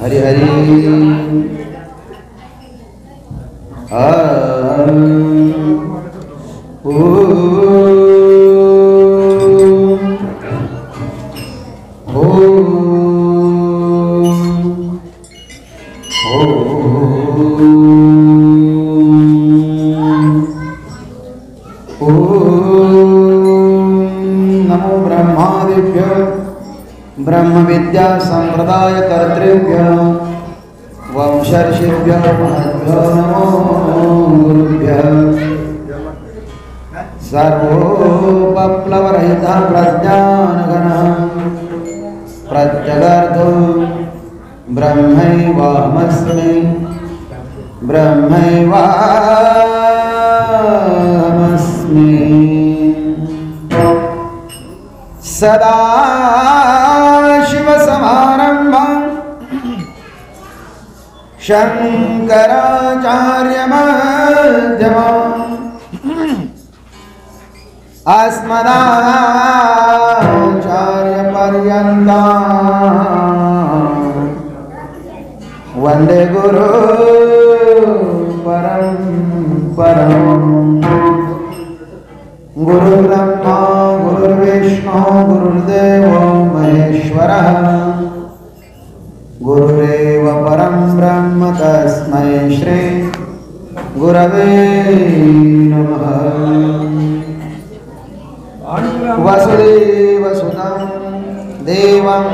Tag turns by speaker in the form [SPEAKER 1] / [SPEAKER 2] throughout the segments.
[SPEAKER 1] हरि हरि नमो ब्रह्मादिभ्यो ब्रह्म विद्या संप्रदाय कर्तृभ्यो वंशर्षिभ्यो महद्भ्यो नमो गुरुभ्यो सर्वोपप्लवरहितः प्रज्ञानघनः प्रत्यगार्थो ब्रह्मैवाहमस्मि ब्रह्मैवाहमस्मि सदा शिवसमारम्भां शङ्कराचार्यमध्यमाम् अस्मदाचार्यपर्यन्तां वन्दे गुरु परम्पराम् गुरुर्ब्रह्मा गुरुर्विष्णु गुरुर्देवो महेश्वरः गुरुरेव परं ब्रह्म तस्मै श्री गुरवे नमः। वसुदेवसुतं देवं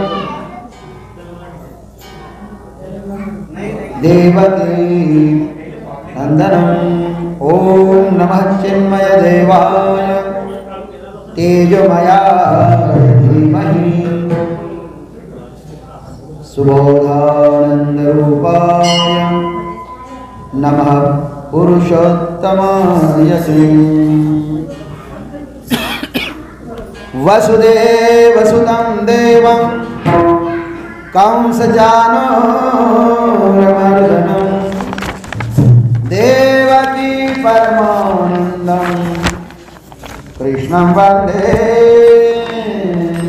[SPEAKER 1] देवकी नन्दनम् ॐ नमः चिन्मय देवाय तेजोमयाय धीमहि सुबोधानन्दरूपाय नमः पुरुषोत्तमाय वसुदेवसुतं देवं कंसचाणूरमर्दनं देवकी परमानन्दं कृष्णं वन्दे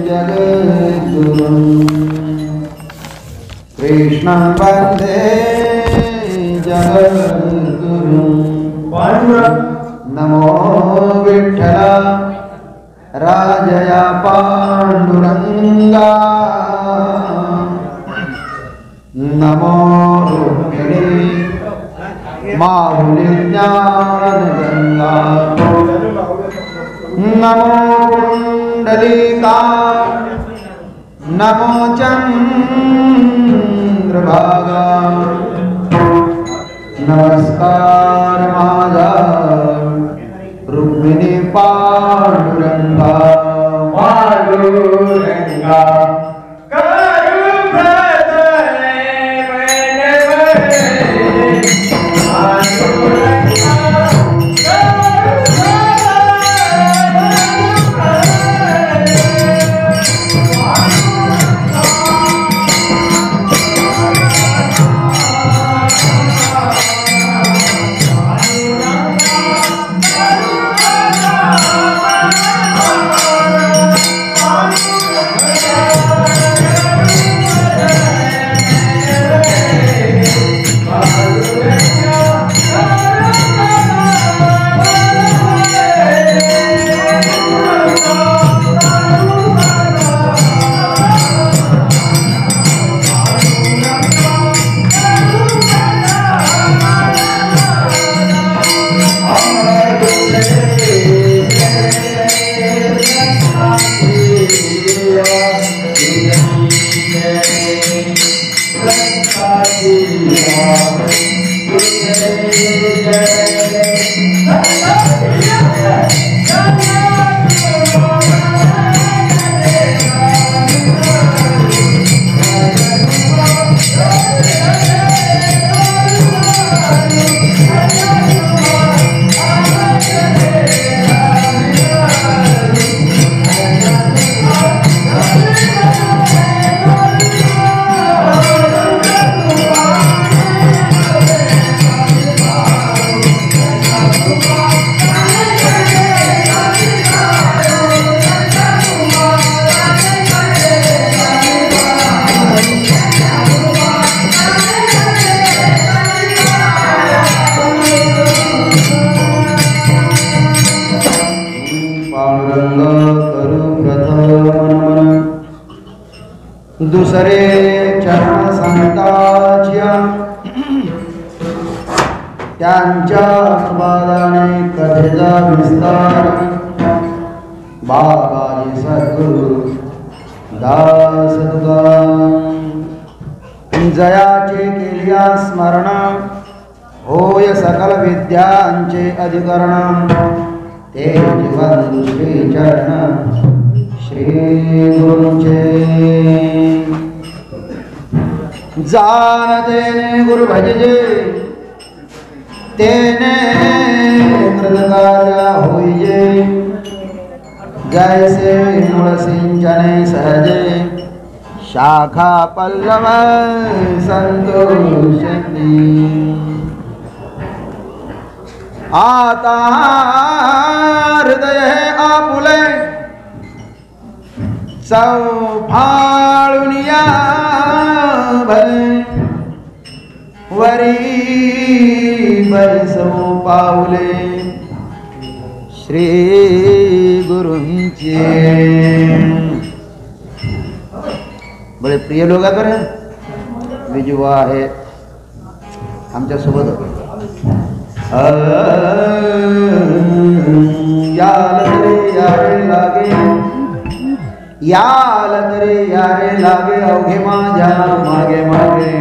[SPEAKER 1] जगद्गुरुं कृष्णं वन्दे जगद्गुरुं नमो विठ्ठल राजया पाण्डुरङ्गा नमो रुक्मिणी माहुलिज्ञानगङ्गा नमो कुण्डलिका नमो चन्द्रभागा नमस्कार माझा रुक्मिणी पांडुरंगा पांडुरंगा दुसरे चरण संताच्या त्यांच्या स्वादाने कथेचा विस्तार बाबाजी सद्गुरु दास जयाचे केलिया स्मरण होय सकल विद्यांचे अधिकरण ते जीवन श्री चरण श्री गुरुचे जानते गुरु भजजे तेने कृतकार्य होइजे जैसे मूल सिंचने सहजे शाखा पल्लव संतोषती आता हृदय आपुले चौफाळुनिया भले वरी बैसो पावले श्री गुरुंचे बड़े प्रिय लोग कर बिजू आहे आमच्या सोबत यारे लागे अवघे माझ्या मागे मागे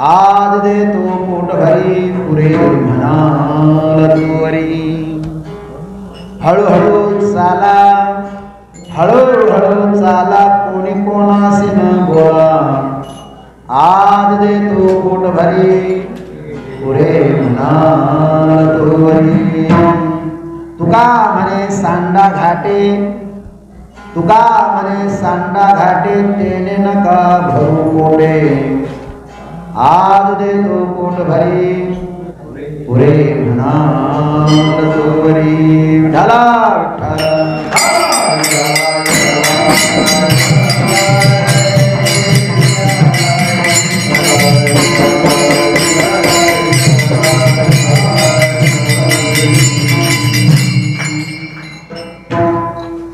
[SPEAKER 1] आज दे तो पोट भरी पुरे म्हणाल तुवरी हळूहळू चाला कोणी कोणाशी न बोला आज दे तो पोट भरी पुरे म्हणाल तुवरी तुका म्हणे सांडा घाटे तेने नका भरू पोटे आज दे तो पोट भरी पुरे म्हणाल तुवरी विठाला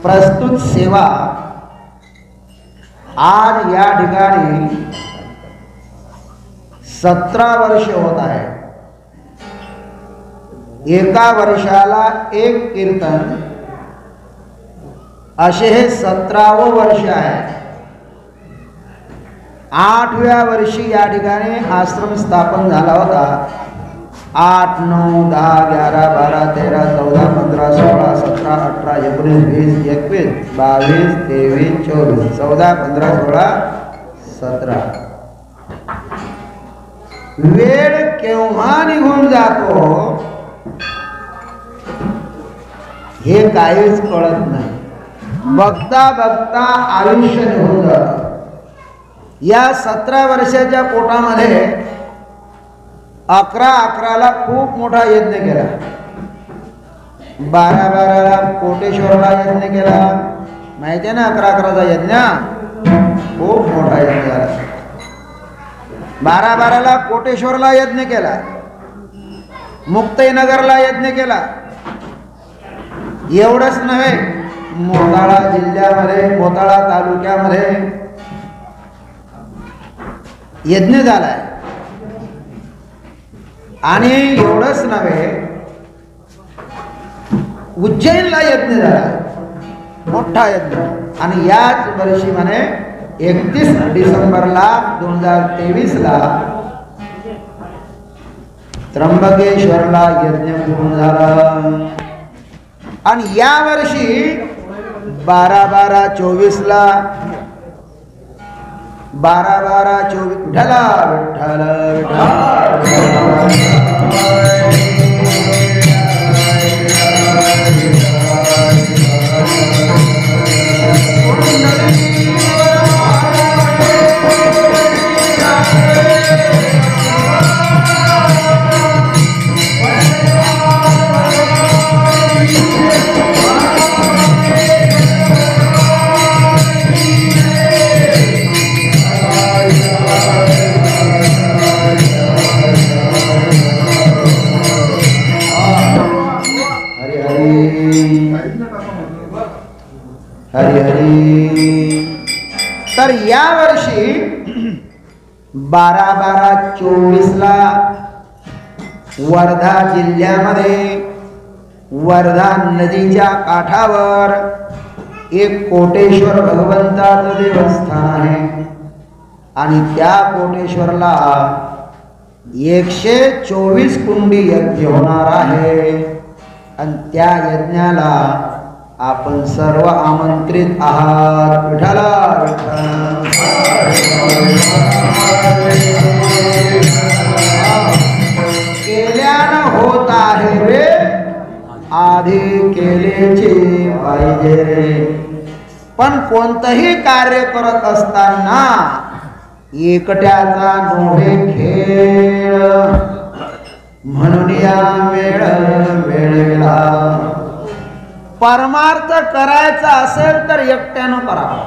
[SPEAKER 1] प्रस्तुत सेवा आज या ठिकाणी 17 वर्ष होत आहे. एका वर्षाला एक कीर्तन असे हे 17वे वर्ष आहे. 8व्या वर्षी या ठिकाणी आश्रम स्थापन झाला होता. 8, 9, 10, 11, 12, 13, 14, 15, 16, 17, 18, 19, 20, 21, 22, 23, 24, 14, 15, 16, 17. वेळ केव्हा निघून जातो हे काहीच कळत नाही. बघता बघता आयुष्य निघून जातं. या 17 वर्षाच्या पोटामध्ये 11-11ला खूप मोठा यज्ञ केला. 12-12ला कोटेश्वरला यज्ञ केला. माहिती आहे ना 11-11चा यज्ञ खूप मोठा यज्ञ झाला. 12-12ला कोटेश्वरला यज्ञ केला. मुक्ताईनगरला यज्ञ केला. एवढंच नव्हे, मोताळा जिल्ह्यामध्ये मोताळा तालुक्यामध्ये यज्ञ झालाय. आणि एवढंच नव्हे, उज्जैनला यज्ञ झाला, मोठा यज्ञ. आणि याच वर्षी म्हणे 31 डिसेंबरला 2023ला त्र्यंबकेश्वरला यज्ञ पूर्ण झाला. आणि या वर्षी 12/12/24ला 12/12/24 विठ्ठला विठ्ठल हरी हरी. तर या वर्षी 12/12/24ला वर्धा जिल्ह्यामध्ये वर्धा नदीच्या काठावर एक कोटेश्वर भगवंताचं देवस्थान आहे. आणि त्या कोटेश्वरला 124 कुंडी यज्ञ होणार आहे. आणि त्या यज्ञाला आपण सर्व आमंत्रित आहात. विठ्ठला केल्यानं होत आहे रे, आधी केलेचे पाहिजे रे. पण कोणतंही कार्य करत असताना एकट्याचा नोहे खेळ, म्हणून या वेळ वेळेला परमार्थ करायचा असेल तर एकट्यानं करावा.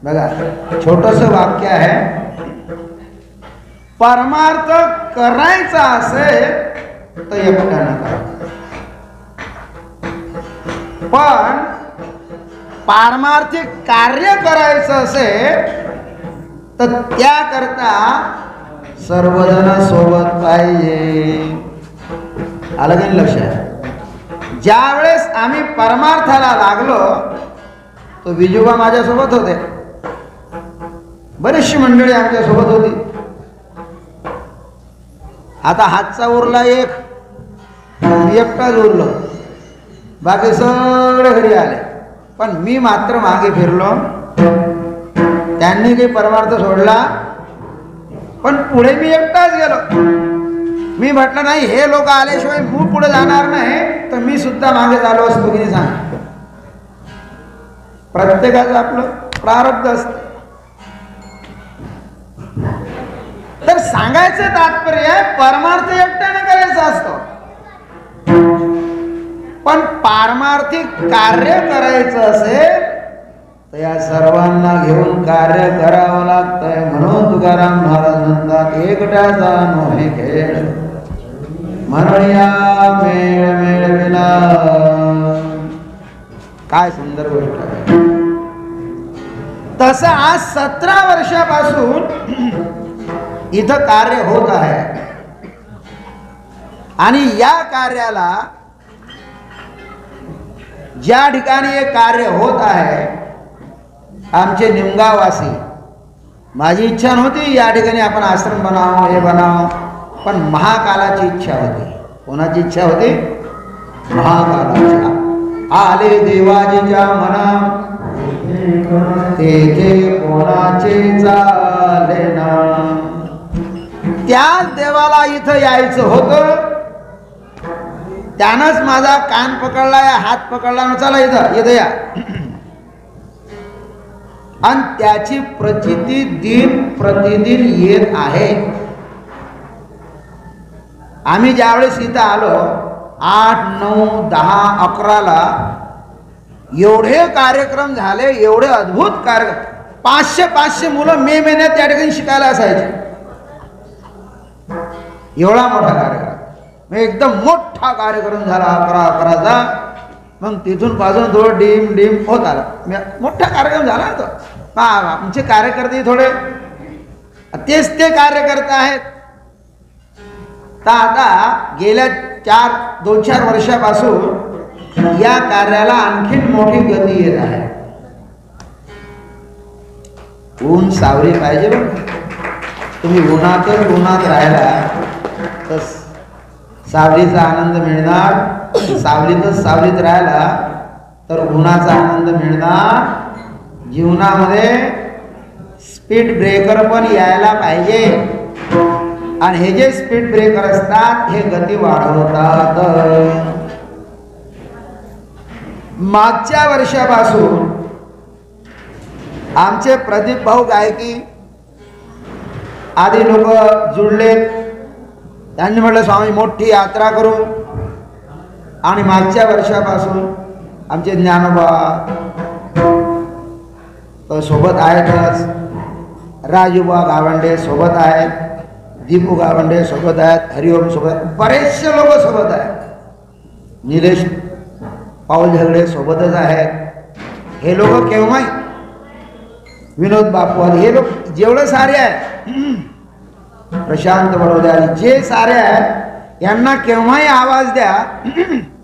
[SPEAKER 1] बघा, छोटस वाक्य आहे. परमार्थ करायचा असेल तर एकट्यानं करा. पण पारमार्थिक कार्य करायचं असेल तर त्याकरता सर्वजण सोबत पाहिजे. आलं की लक्षात? ज्या वेळेस आम्ही परमार्थाला लागलो तो विजोबा माझ्यासोबत होते, बरीचशी मंडळी आमच्या सोबत होती. आता हातचा उरला एक, एकटाच उरलो, बाकी सगळे घरी आले. पण मी मात्र मागे फिरलो. त्यांनी काही परमार्थ सोडला, पण पुढे मी एकटाच गेलो. मी म्हटलं नाही, हे लोक आल्याशिवाय मी पुढे जाणार नाही, तर मी सुद्धा मागे झालो असतो की नाही सांग. प्रत्येकाचं आपलं प्रारब्ध असतं. तर सांगायचं तात्पर्य परमार्थ एकट्याने करायचा असतो, पण पारमार्थिक कार्य करायचं असेल तर या सर्वांना घेऊन कार्य करावं लागतंय. म्हणून तुकाराम महाराज म्हणतात, एकट्याचा नोहे खेळ, म्हणून या मेळ मेळविला. काय सुंदर गोष्ट आहे. तसं आज 17 वर्षापासून इथं कार्य होत आहे. आणि या कार्याला ज्या ठिकाणी हे कार्य होत आहे, आमचे निमगाववासी, माझी इच्छा नव्हती या ठिकाणी आपण आश्रम बनावं, हे बनावं, पण महाकालाची इच्छा होती. कोणाची इच्छा होती? महाकालाची. आले देवाजीच्या मना, तेथे कोणाचे चाले ना. त्याच देवाला इथं यायचं होतं. त्यानंच माझा कान पकडला, या हात पकडला, चला इथं इथं या. आणि त्याची प्रचिती दिन प्रतिदिन येत आहे. आम्ही ज्यावेळेस इथं आलो 8, 9, 10, 11ला एवढे कार्यक्रम झाले, एवढे अद्भुत कार्यक्रम. 500 मुलं मे महिन्यात त्या ठिकाणी शिकायला असायचे. एवढा मोठा कार्यक्रम, एकदम मोठा कार्यक्रम झाला 11चा. मग तिथून पासून थोडं डिम होत आला. मोठा कार्यक्रम झाला तो. आमचे कार्यकर्ते थोडे तेच ते कार्यकर्ते आहेत. तर आता गेल्या 2-4 वर्षापासून या कार्याला आणखीन मोठी गती येत आहे. ऊन सावली पाहिजे बघ. तुम्ही उन्हात राहिला तर सावलीचा आनंद मिळणार. सावलीत राहिला तर उन्हाचा आनंद मिळणार. जीवनामध्ये स्पीड ब्रेकर पण यायला पाहिजे. आणि हे जे स्पीड ब्रेकर असतात हे गती वाढवतात. मागच्या वर्षापासून आमचे प्रदीप भाऊ गायकी आदी लोक जुळलेत. त्यांनी म्हटलं स्वामी मोठी यात्रा करू. आणि मागच्या वर्षापासून आमचे ज्ञानोबा सोबत आहेतच, राजूबा गावंडे सोबत आहेत, दीपू गावंडे सोबत आहेत, हरिओम सोबत, बरेचसे लोक सोबत आहेत, निलेश पाऊल झगडे सोबतच आहेत. हे लोक केव्हाही, विनोद बापू हे लोक जेवढे सारे आहेत, प्रशांत बडोद्यारी जे सारे आहेत, यांना केव्हाही आवाज द्या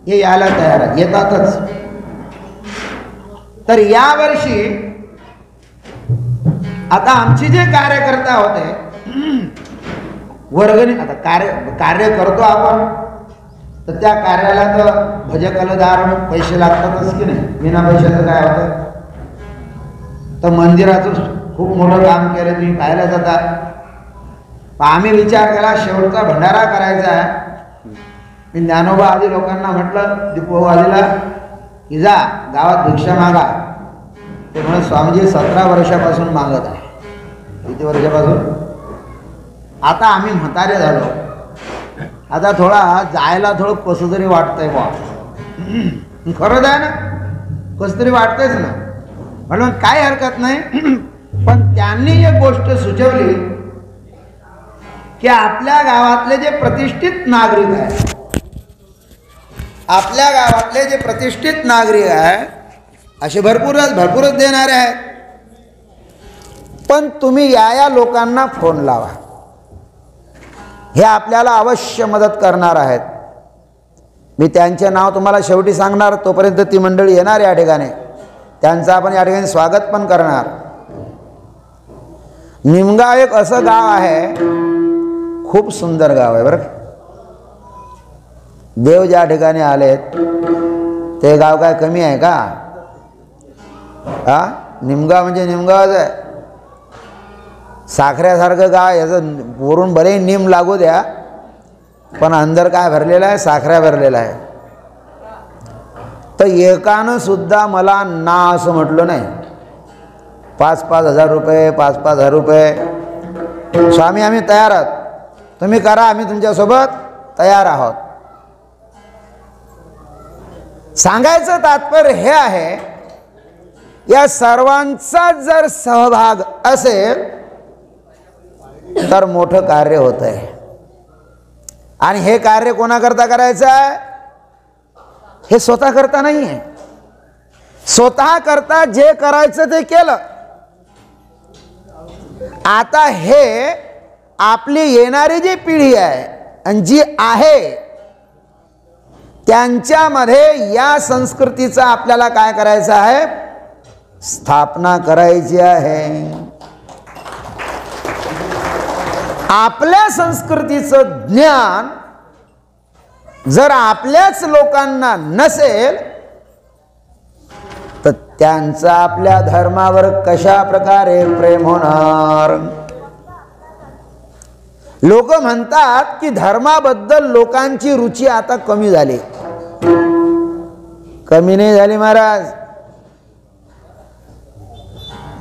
[SPEAKER 1] हे यायला तयार आहे, येतातच. तर यावर्षी आता आमचे जे कार्यकर्ता होते वर्गणी, आता कार्य करतो आपण, तर त्या कार्याला तर भजकलदार पैसे लागतातच की नाही. बिना पैशाचं काय होतं. तर मंदिराचं खूप मोठं काम केलं, तुम्ही पाहायला जाता. आम्ही विचार केला शेवटचा भंडारा करायचा आहे. मी ज्ञानोबा आदी लोकांना म्हटलं, दीपू आदीला की जा गावात भिक्षा मागा. ते म्हणून स्वामीजी 17 वर्षापासून मागत आहे. किती वर्षापासून? आता आम्ही म्हातारे झालो, आता थोडा जायला थोडं कसं तरी वाटतंय बा. खरंच आहे ना, कसं तरी वाटतंयच ना. म्हणून काय हरकत नाही. पण त्यांनी एक गोष्ट सुचवली की आपल्या गावातले जे प्रतिष्ठित नागरिक आहेत, आपल्या गावातले जे प्रतिष्ठित नागरिक आहेत, असे भरपूरच देणारे आहेत. पण तुम्ही या लोकांना फोन लावा, हे आपल्याला अवश्य मदत करणार आहेत. मी त्यांचे नाव तुम्हाला शेवटी सांगणार, तोपर्यंत ती मंडळी येणार या ठिकाणी, त्यांचं आपण या ठिकाणी स्वागत पण करणार. निमगाव एक असं गाव आहे, खूप सुंदर गाव आहे बरं. देव ज्या ठिकाणी आलेत ते गाव काय कमी आहे का? निमगाव म्हणजे निमगावच आहे. साखऱ्यासारखं गाव, याचं वरून भले निम लागू द्या, पण अंदर काय भरलेलं आहे? साखऱ्या भरलेला आहे. तर एकानं सुद्धा मला ना असं म्हटलं नाही. 5-5 हजार रुपये, 5-5 हजार रुपये. स्वामी आम्ही तयार आहोत, तुम्ही करा, आम्ही तुमच्यासोबत तयार आहोत. सांगायचं तात्पर्य हे आहे, या सर्वांचा जर सहभाग असेल तर मोठं कार्य होत आहे. आणि हे कार्य कोणाकरता करायचं आहे? हे स्वतः करता नाही आहे. स्वतः करता जे करायचं ते केलं. आता हे आपली येणारी जी पिढी आहे आणि जी आहे त्यांच्यामध्ये या संस्कृतीचा आपल्याला काय करायचं आहे? स्थापना करायची आहे. आपल्या संस्कृतीचं ज्ञान जर आपल्याच लोकांना नसेल तर त्यांचा आपल्या धर्मावर कशा प्रकारे प्रेम होणार? लोक म्हणतात की धर्माबद्दल लोकांची रुची आता कमी झाली. कमी नाही झाली महाराज.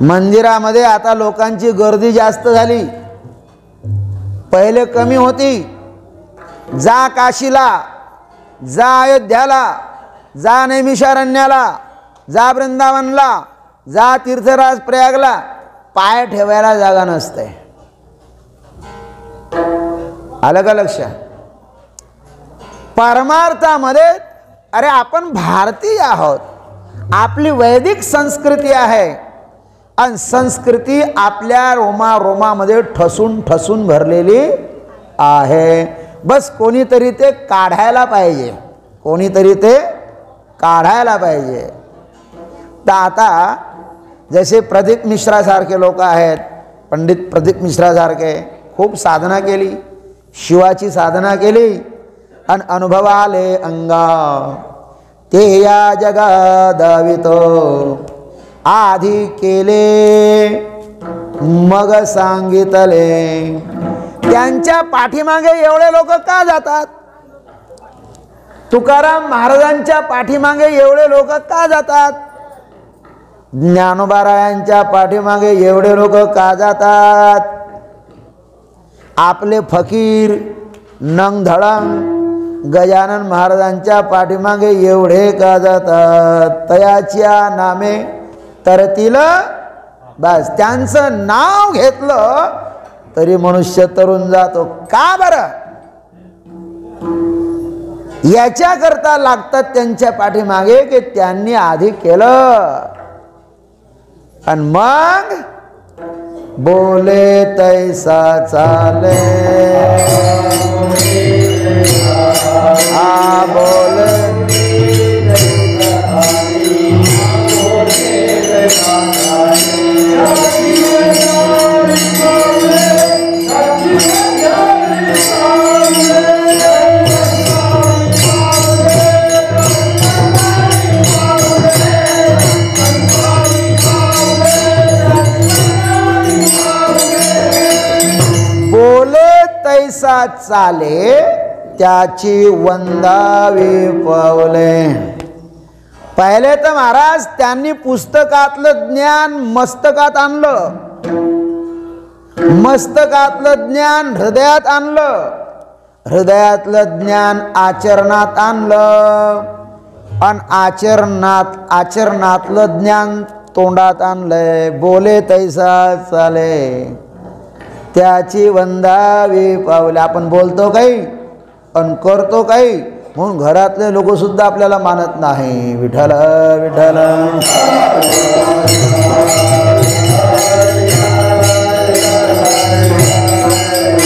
[SPEAKER 1] मंदिरामध्ये आता लोकांची गर्दी जास्त झाली. पहिले कमी होती, जा काशीला, जा अयोध्याला, जा नैमिषारण्याला, जा वृंदावनला, जा तीर्थराज प्रयागला, पाय ठेवायला जागा नसते. आलं का लक्षात? परमार्थामध्ये अरे आपण भारतीय आहोत, आपली वैदिक संस्कृती आहे आणि संस्कृती आपल्या रोमारोमामध्ये ठसून ठसून भरलेली आहे. बस कोणीतरी ते काढायला पाहिजे, कोणीतरी ते काढायला पाहिजे. तर आता जसे प्रदीप मिश्रासारखे लोक आहेत, पंडित प्रदीप मिश्रासारखे खूप साधना केली, शिवाची साधना केली आणि अनुभव आले अंगा. ते या जगादावितो आधी केले मग सांगितले. त्यांच्या पाठीमागे एवढे लोक का जातात? तुकाराम महाराजांच्या पाठीमागे एवढे लोक का जातात? ज्ञानोबारायांच्या पाठीमागे एवढे लोक का जातात? आपले फकीर नंगधडंग गजानन महाराजांच्या पाठीमागे एवढे का जातात? तयाच्या नामे तरतील, बस त्यांचं नाव घेतलं तरी मनुष्य तरुण जातो. का बरं? याच्याकरता लागतात त्यांच्या पाठीमागे की त्यांनी आधी केलं आणि मग बोले तैसा चाले. आ बोले तैसा चाले त्याची वंदावी पावले. पहिले तर महाराज त्यांनी पुस्तकातलं ज्ञान मस्तकात आणलं, मस्तकातलं ज्ञान हृदयात आणलं, हृदयातलं ज्ञान आचरणात आणलं आणि आचरणातलं ज्ञान तोंडात आणलंय. बोले तैसा चाले त्याची वंदावी पावले. आपण बोलतो काही आणि करतो काही, म्हणून घरातले लोक सुद्धा आपल्याला मानत नाही. विठ्ठल विठ्ठल.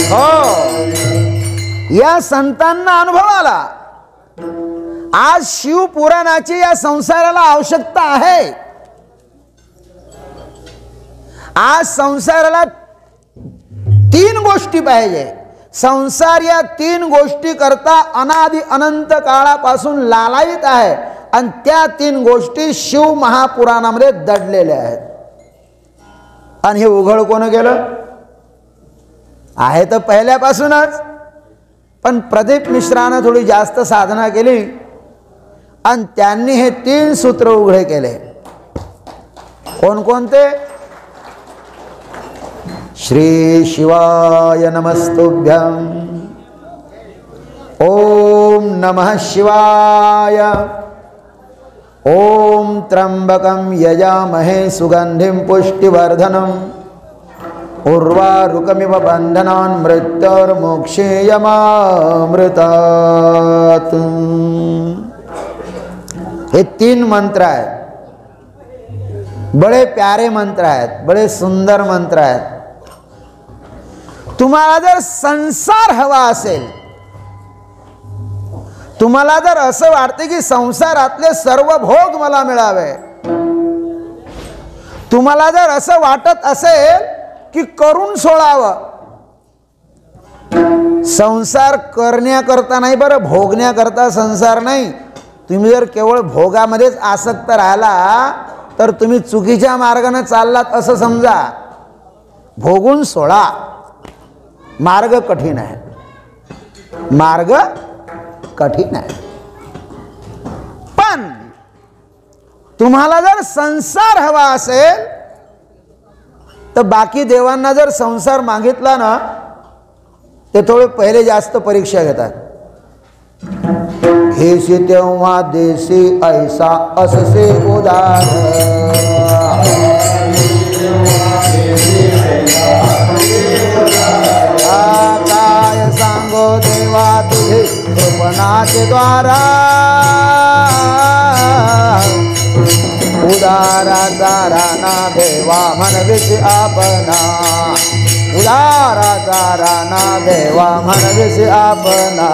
[SPEAKER 1] हो, या संतांना अनुभव आला. आज शिवपुराणाची या संसाराला आवश्यकता आहे. आज संसाराला तीन गोष्टी पाहिजे. संसार या तीन गोष्टी करता अनादि अनंत काळापासून लालायित आहे आणि त्या तीन गोष्टी शिव महापुराणामध्ये दडलेल्या आहेत. आणि हे उघड कोण केलं आहे तर पहिल्यापासूनच, पण प्रदीप मिश्रानं थोडी जास्त साधना केली आणि त्यांनी हे तीन सूत्र उघडे केले. कोणकोणते? श्री शिवाय नमस्तुभ्यं. ओम नमः शिवाय. ओम त्र्यंबकं यजामहे सुगंधिं पुष्टिवर्धनम् उर्वारुकमिव बंधनान् मृत्योर्मोक्षेयमामृतात्. हे तीन मंत्र आहेत, बड़े प्यारे मंत्र आहेत, बड़े सुंदर मंत्र आहेत. तुम्हाला जर संसार हवा असेल, तुम्हाला जर असं वाटते की संसारातले सर्व भोग मला मिळावे, तुम्हाला जर असं वाटत असेल की करून सोडावं, संसार करण्याकरता नाही बरं, भोगण्याकरता संसार नाही. तुम्ही जर केवळ भोगामध्येच आसक्त राहिला तर तुम्ही चुकीच्या मार्गाने चाललात असं समजा. भोगून सोडा. मार्ग कठीण आहे, मार्ग कठीण आहे. पण तुम्हाला जर संसार हवा असेल तर बाकी देवांना जर संसार मागितला ना, ते थोडे पहिले जास्त परीक्षा घेतात. घेशी तेव्हा देशी ऐसा अससे उदार. काय सांगो देवा तुझे कृपणाचे द्वारा. उदाराचा राणा देवा म्हणविस आपणा. उदाराचा राणा देवा म्हणविस आपणा.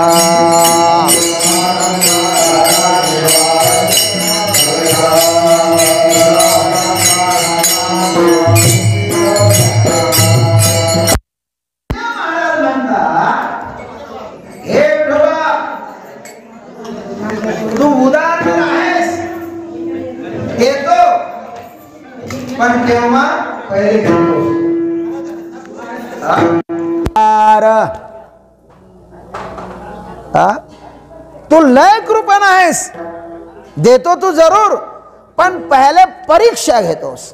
[SPEAKER 2] तू उदार आहेस, येतो पण तेव्हा पहिले घेतो.
[SPEAKER 1] तू लय कृपण आहेस, देतो तू जरूर, पण पहिले परीक्षा घेतोस.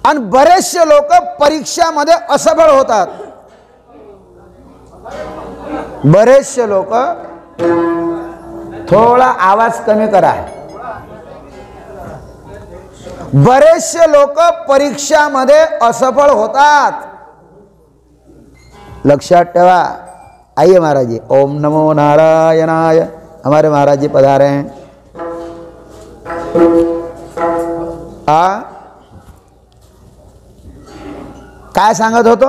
[SPEAKER 1] आणि बरेचसे लोक परीक्षामध्ये असफळ होतात. बरेचसे लोक, थोडा आवाज कमी करा. बरेचसे लोक परीक्षामध्ये असफल होतात. लक्षात ठेवा. आइए महाराज जी. ओम नमो नारायणाय. हमारे महाराज जी पधारे हैं. काय सांगत होतो?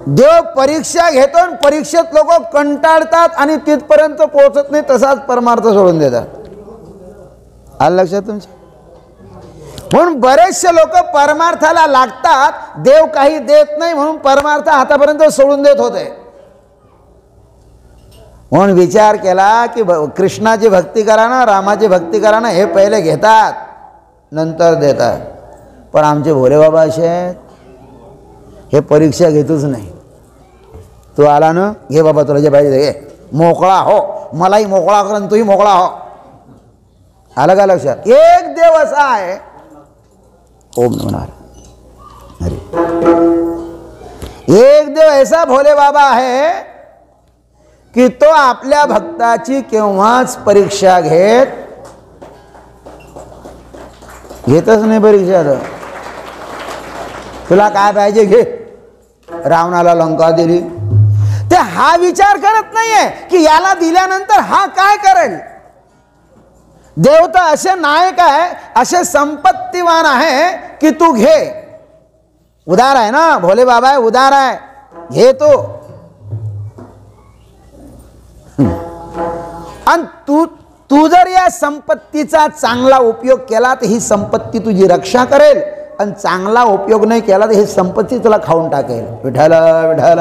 [SPEAKER 1] देव परीक्षा घेतो आणि परीक्षेत लोक कंटाळतात आणि तिथपर्यंत पोहोचत नाही, तसाच परमार्थ सोडून देतात. आलं लक्षात तुमच्या? म्हणून बरेचसे लोक परमार्थाला लागतात, देव काही देत नाही म्हणून परमार्थ हातापर्यंत सोडून देत होते. म्हणून विचार केला की कृष्णाची भक्ती करा ना, रामाची भक्ती करा ना, हे पहिले घेतात नंतर देतात. पण आमचे भोले बाबा असे आहेत, हे परीक्षा घेतच नाही. तू आला ना, घे बाबा तुला जे पाहिजे घे, मोकळा हो, मलाही मोकळा कर, तूही मोकळा हो. आलं का लक्षात? एक देव असा आहे, ओम नमो नारायण हरी. एक देव ऐसा भोले बाबा आहे की तो आपल्या भक्ताची केव्हाच परीक्षा घेतच नाही. परीक्षा तुला काय पाहिजे घे. रावणाला लंका दिली, ते हा विचार करत नाहीये की याला दिल्यानंतर हा काय करेल. देव तर असे नायक आहे, असे संपत्तीवान आहे की तू घे. उदार आहे ना, भोले बाबा आहे, उदार आहे, घे तो. आणि तू जर या संपत्तीचा चांगला उपयोग केला तर ही संपत्ती तुझी रक्षा करेल, आणि चांगला उपयोग नाही केला तर ही संपत्ती तुला खाऊन टाकेल. विठ्ठल विठ्ठल.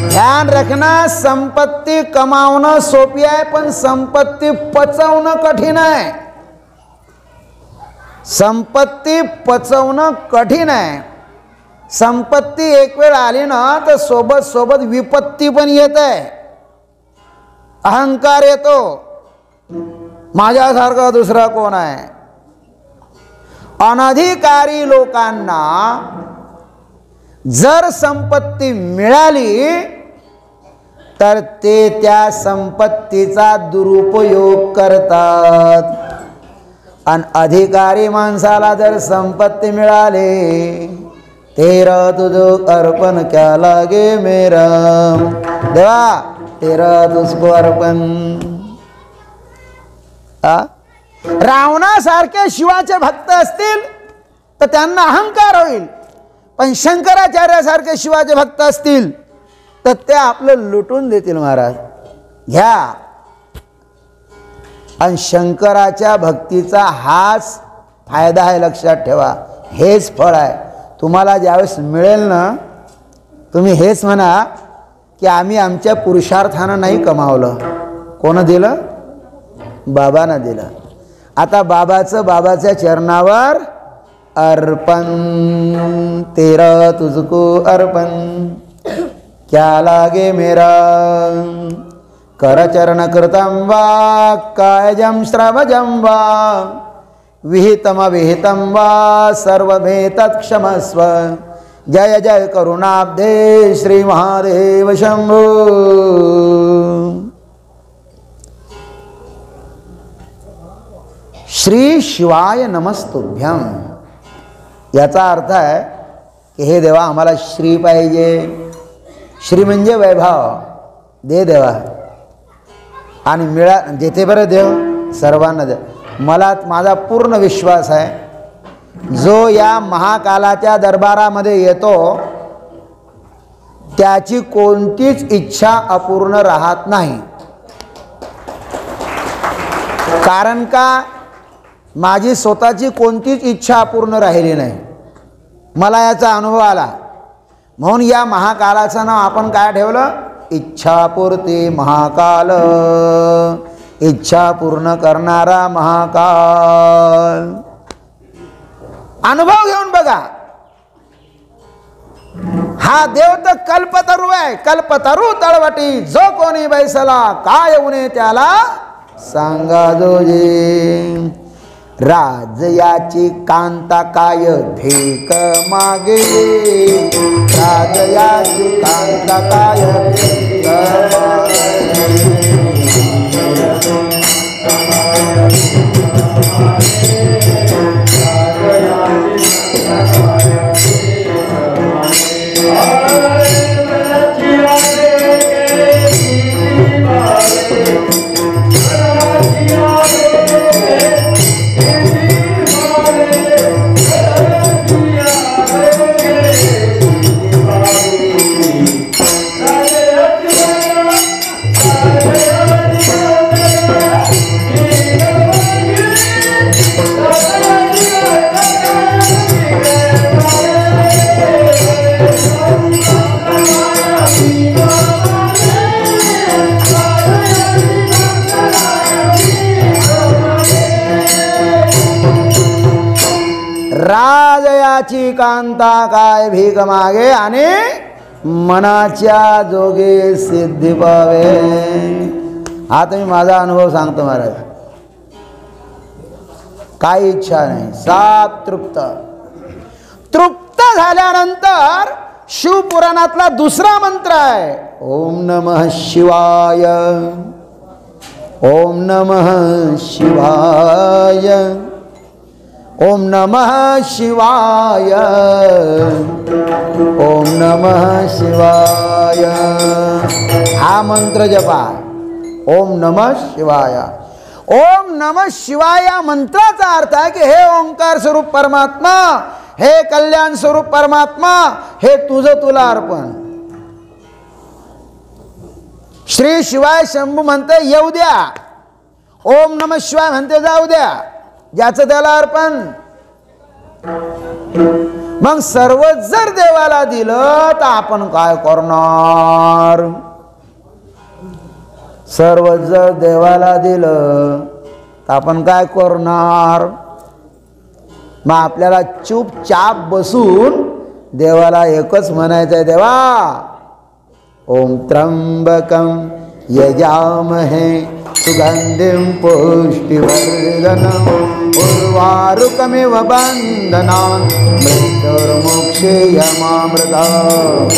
[SPEAKER 1] ध्यान रखना, संपत्ती कमावणं सोपी आहे, पण संपत्ती पचवणं कठीण आहे. संपत्ती पचवणं कठीण आहे. संपत्ती एक वेळ आली ना तर सोबत सोबत विपत्ती पण येते. अहंकार येतो, माझ्यासारखा दुसरा कोण आहे. अनधिकारी लोकांना जर संपत्ती मिळाली तर ते त्या संपत्तीचा दुरुपयोग करतात. आणि अधिकारी माणसाला जर संपत्ती मिळाली, तेरा तुझो अर्पण क्या लागे मेरा, देवा तेरा तुझको अर्पण. रावणासारखे शिवाचे भक्त असतील तर त्यांना अहंकार होईल, पण शंकराचार्यासारखे शिवाचे भक्त असतील तर ते आपलं लुटून देतील. महाराज घ्या. आणि शंकराच्या भक्तीचा हाच फायदा आहे, लक्षात ठेवा. हेच फळ आहे. तुम्हाला ज्यावेळेस मिळेल ना, तुम्ही हेच म्हणा की आम्ही आमच्या पुरुषार्थानं नाही कमावलं. कोण दिलं? बाबानं दिलं. आता बाबाच्या चरणावर अर्पण, तेरा तुझको अर्पण क्या लागे मेरा. करचरण कृतं वा कायजं श्रवजं वा विहितम विहितं वा सर्वमेतत् क्षमस्व. जय जय करुणाब्धे श्री महादेव शंभो। श्री शिवाय नमस्तुभ्यम। याचा अर्थ आहे की हे देवा आम्हाला श्री पाहिजे। श्री म्हणजे वैभव, दे देवा आणि मिळा जेथे बरं देव सर्वांना दे। मला माझा पूर्ण विश्वास आहे जो या महाकालाच्या दरबारामध्ये येतो त्याची कोणतीच इच्छा अपूर्ण राहत नाही। कारण का माझी स्वतःची कोणतीच इच्छा अपूर्ण राहिली नाही, मला याचा अनुभव आला। म्हणून या महाकालाचं नाव आपण काय ठेवलं? इच्छापूर्ती महाकाल, इच्छा पूर्ण करणारा महाकाल। अनुभव घेऊन बघा, हा देव तर कल्पतरू आहे, कल्पतरू तळवटी जो कोणी बैसला काय उणे त्याला सांगा जोजी। राजयाची कांता काय भीक मागे, राजयाची कांता काय भीक मागे। राजयाची कांता काय भीक मागे आणि मनाच्या जोगे सिद्धी पावे। हा तुम्ही माझा अनुभव सांगतो महाराज, काही इच्छा नाही, साप तृप्त। तृप्त झाल्यानंतर शिवपुराणातला दुसरा मंत्र आहे ओम नमः शिवाय, ओम नमः शिवाय, ओम नमः शिवाय, ओम नमः शिवाय। हा मंत्र जपा, ओम नमः शिवाय। ओम नमः शिवाय या मंत्राचा अर्थ आहे की हे ओंकार स्वरूप परमात्मा, हे कल्याण स्वरूप परमात्मा, हे तुझं तुला अर्पण। श्री शिवाय शंभू म्हणते येऊ द्या, ओम नमः शिवाय म्हणते जाऊ द्या, ज्याचं त्याला अर्पण। मग सर्व जर देवाला दिलं तर आपण काय करणार? सर्व जर देवाला दिलं तर आपण काय करणार? मग आपल्याला चुपचाप बसून देवाला एकच म्हणायचं आहे, देवा ओम त्र्यंबकं यजामहे सुगंधिं पुष्टिवर्धनम् उर्वारुकमिव बन्धनान् मृत्युर्मुक्षीयमामृतात्।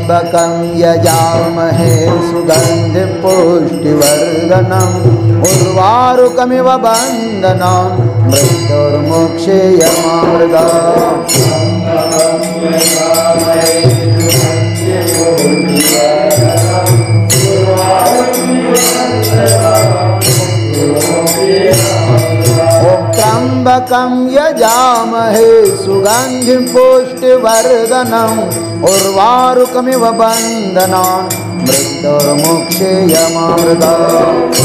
[SPEAKER 1] त्र्यंबकं यजामहे सुगंधिं पुष्टिवर्धनम् उर्वारुकमिव बन्धनान् मृत्युर्मुक्षीयमामृतात्। त्र्यंबकं यजामहे सुगंधिं पुष्टिवर्धनम् उर्वारुकमिव बन्धनान् मृत्युर्मुक्षीयमामृतात्।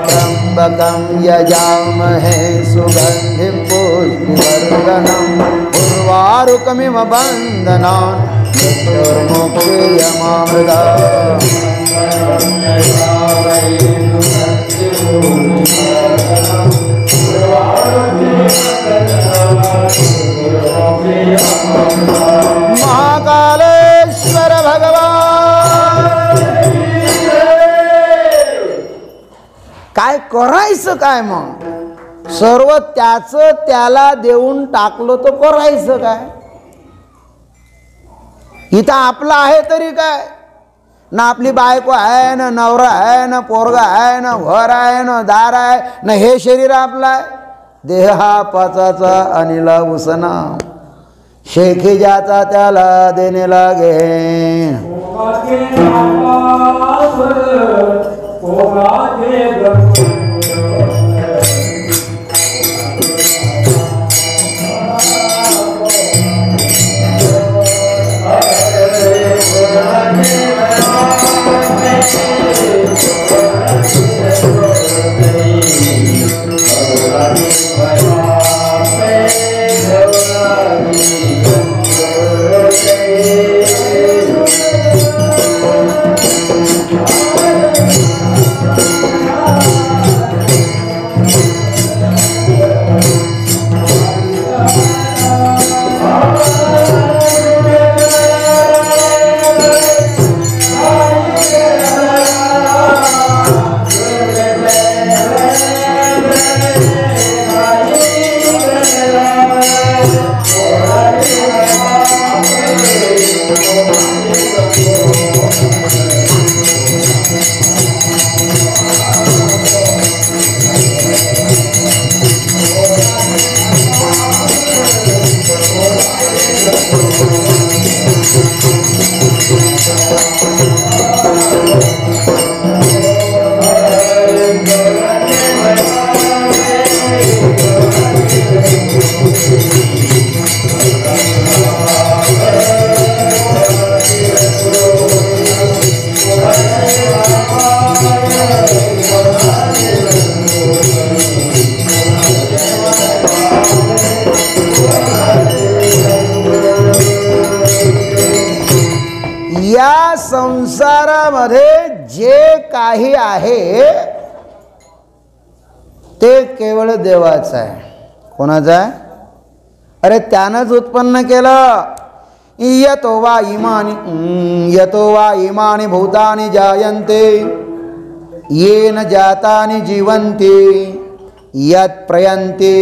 [SPEAKER 1] त्र्यंबकं यजामहे सुगंधिं पुष्टिवर्धनम् उर्वारुकमिव बन्धनान् मृत्युर्मुक्षीयमामृतात्। महाकालेश्वर भगवान काय करायचं काय मग सर्व त्याचं त्याला देऊन टाकलो तर करायचं काय इथं आपलं आहे तरी काय ना आपली बायको आहे ना नवरा आहे ना पोरगा आहे ना घर आहे ना दार आहे ना हे शरीर आपलं आहे देह हा पाचाचा अनिला उसना शेखी ज्याचा त्याला देणे लागे या संसारामध्ये जे काही आहे ते केवळ देवाचं आहे कोणाचं आहे अरे त्यानंच उत्पन्न केलं यतो वा इमानि भूतानि जायन्ते येन जातानि जीवन्ति यत् प्रयन्ति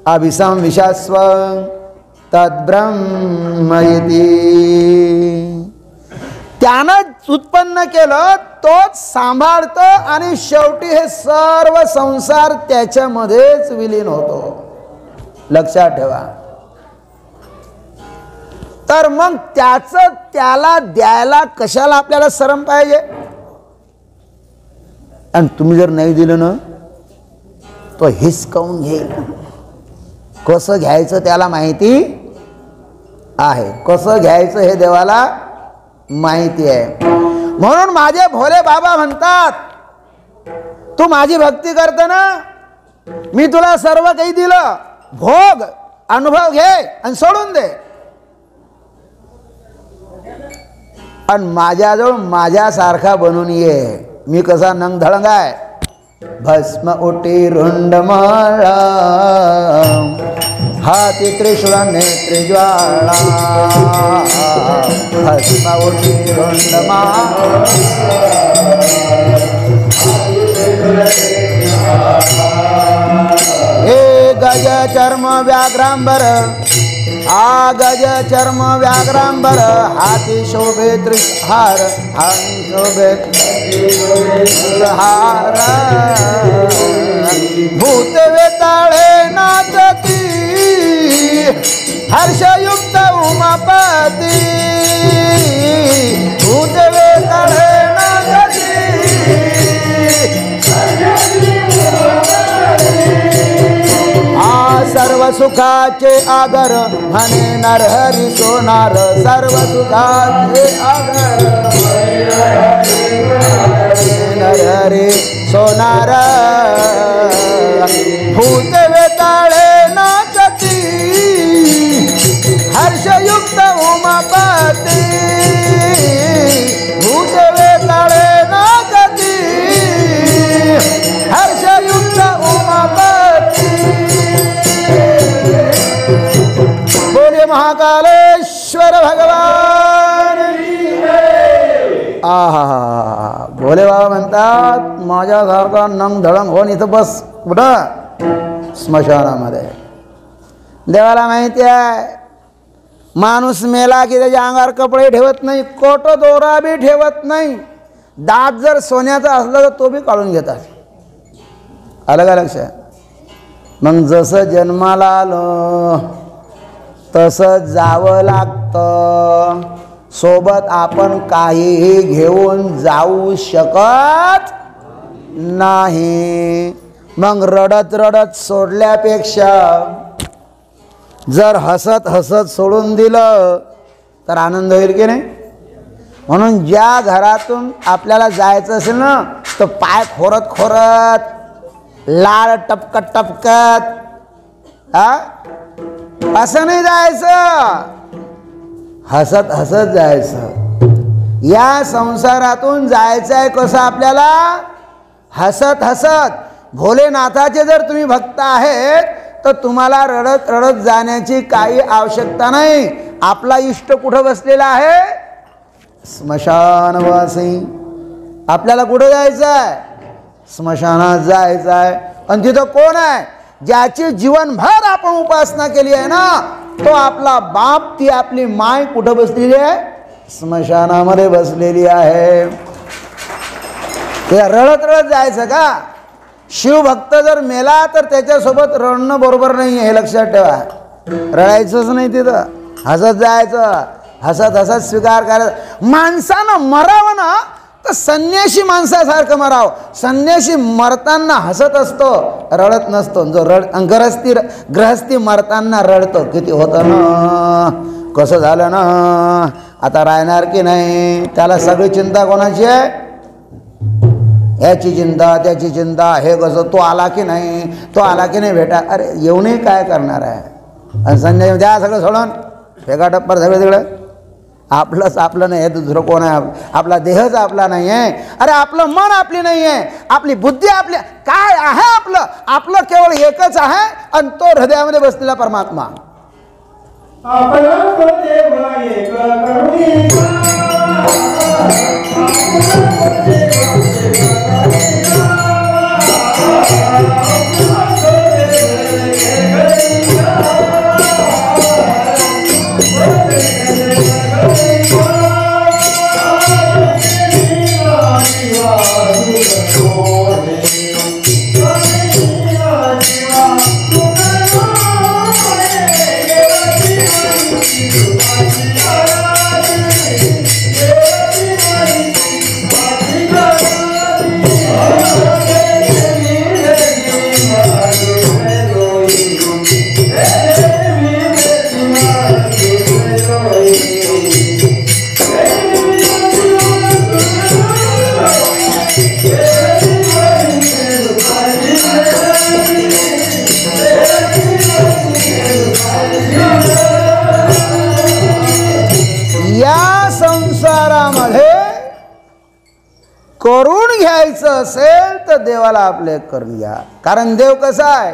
[SPEAKER 1] अभिसंविशस्व तद्ब्रह्म इति त्यानं उत्पन्न केलं तोच सांभाळतो आणि शेवटी हे सर्व संसार त्याच्यामध्येच विलीन होतो लक्षात ठेवा तर मग त्याचं त्याला द्यायला कशाला आपल्याला शरम पाहिजे आणि तुम्ही जर नाही दिलं ना तो हिसकावून घेईल कसं घ्यायचं त्याला माहिती आहे कसं घ्यायचं हे देवाला माहिती आहे म्हणून माझे भोले बाबा म्हणतात तू माझी भक्ती करते ना मी तुला सर्व काही दिलं भोग अनुभव घे आणि सोडून दे आणि माझ्याजवळ माझ्यासारखा बनून ये मी कसा नंग धळंग आहे भस्म उटी रुंडमाळा हाती त्रिशूळ नेत्री ज्वाळा भस्म उटी रुंडमाळा हे गज चर्म व्याघ्रांबर आ गज चर्म व्याघ्रांबर हाती शोभे त्रिहार हाती शोभे हार भूत वेताळे नाचती हर्षयुक्त उमापती भूत वेताळे नाचती सर्व सुखाचे आगर म्हणे नरहरी सोनार सर्व सुखाचे आगर नरहरी सोनार भूत वेताळे नाचती हर्षयुक्त उमापती भूत वेताळे नाचती महाकालेश्वर भगवान आहा भोले बाबा म्हणतात माझ्यासारखा नंग धडंग होऊन इथं बस कुठं स्मशानामध्ये. देवाला माहिती आहे माणूस मेला की त्याच्या अंगावर कपडे ठेवत नाही, कोट दोरा बी ठेवत नाही. दात जर सोन्याचा असला तर तो बी काढून घेतात. आलं का लक्षात? मग जसं जन्माला आलो तसं जावं लागतं. सोबत आपण काहीही घेऊन जाऊ शकत नाही. मग रडत रडत सोडल्यापेक्षा जर हसत हसत सोडून दिलं तर आनंद होईल की नाही. म्हणून ज्या घरातून आपल्याला जायचं असेल ना तर पाय खोरत खोरत लाळ टपकत टपकत असं नाही जायचं, हसत हसत जायचं. या संसारातून जायचं आहे कसं आपल्याला हसत हसत. भोलेनाथाचे जर तुम्ही भक्त आहेत तर तुम्हाला रडत रडत जाण्याची काही आवश्यकता नाही. आपला इष्ट कुठं बसलेला आहे स्मशानवासी. आपल्याला कुठं जायचं आहे स्मशानात जायचं आहे. आणि तिथं कोण आहे ज्याची जीवनभर आपण उपासना केली आहे ना तो आपला बाप, ती आपली माय कुठं बसलेली आहे स्मशानामध्ये बसलेली आहे. ते रडत रडत जायचं का? शिवभक्त जर मेला तर त्याच्यासोबत रडणं बरोबर नाही आहे हे लक्षात ठेवा. रडायचंच नाही तिथं, हसत जायचं, हसत हसत स्वीकार करायचं. माणसानं मरावं ना तर संन्यासी माणसासारखं मरावं. संन्यासी मरताना हसत असतो, रडत नसतो. जो गृहस्थी मरताना रडतो. किती होतं ना, कसं झालं ना, आता राहणार की नाही. त्याला सगळी चिंता कोणाची आहे? याची चिंता, त्याची चिंता, हे कसं, तो आला की नाही, तो आला की नाही भेटा. अरे येऊनही काय करणार आहे? आणि संजय द्या सगळं सोडून फेका टप्पर सगळं तिकडं. आपलंच आपलं नाही, हे दुसरं कोण आहे? आपला देहच आपला नाही आहे. अरे आपलं मन आपली नाही आहे, आपली बुद्धी आपली काय आहे? आपलं आपलं केवळ एकच आहे आणि तो हृदयामध्ये बसलेला परमात्मा. करून घ्यायचं असेल तर देवाला आपले करून घ्या. कारण देव कसा आहे?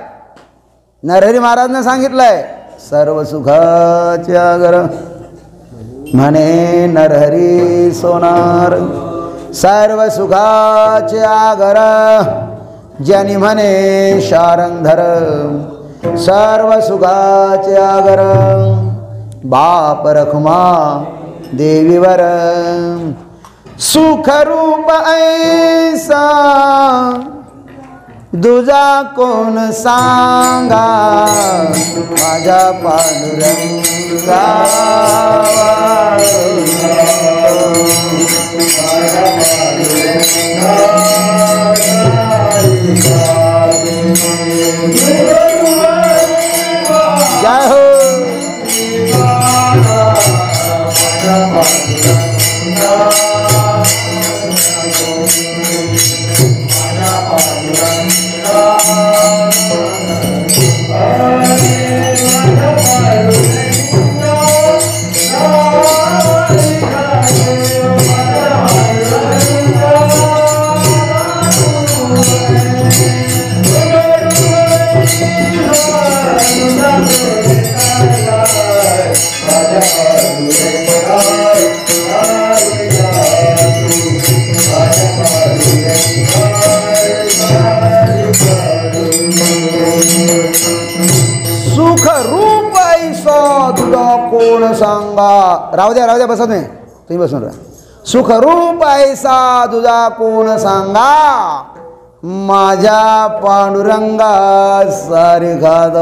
[SPEAKER 1] नरहरी महाराजने सांगितलंय सर्व सुखाचे आगर म्हणे नरहरी सोनार. सर्व सुखाचे आगर ज्यानी म्हणे शारंगधर. सर्व सुखाचे आगर बाप रखुमा देवीवर. सुख रूप ऐसा दुजा कोण सांगा माझ्या पांडुरंगा. जय हो. राहू द्या बसा तुम्ही बसून राहा. सुखरूप ऐसा तुझा कोण सांगा, माझ्या पांडुरंगा सारिखाद.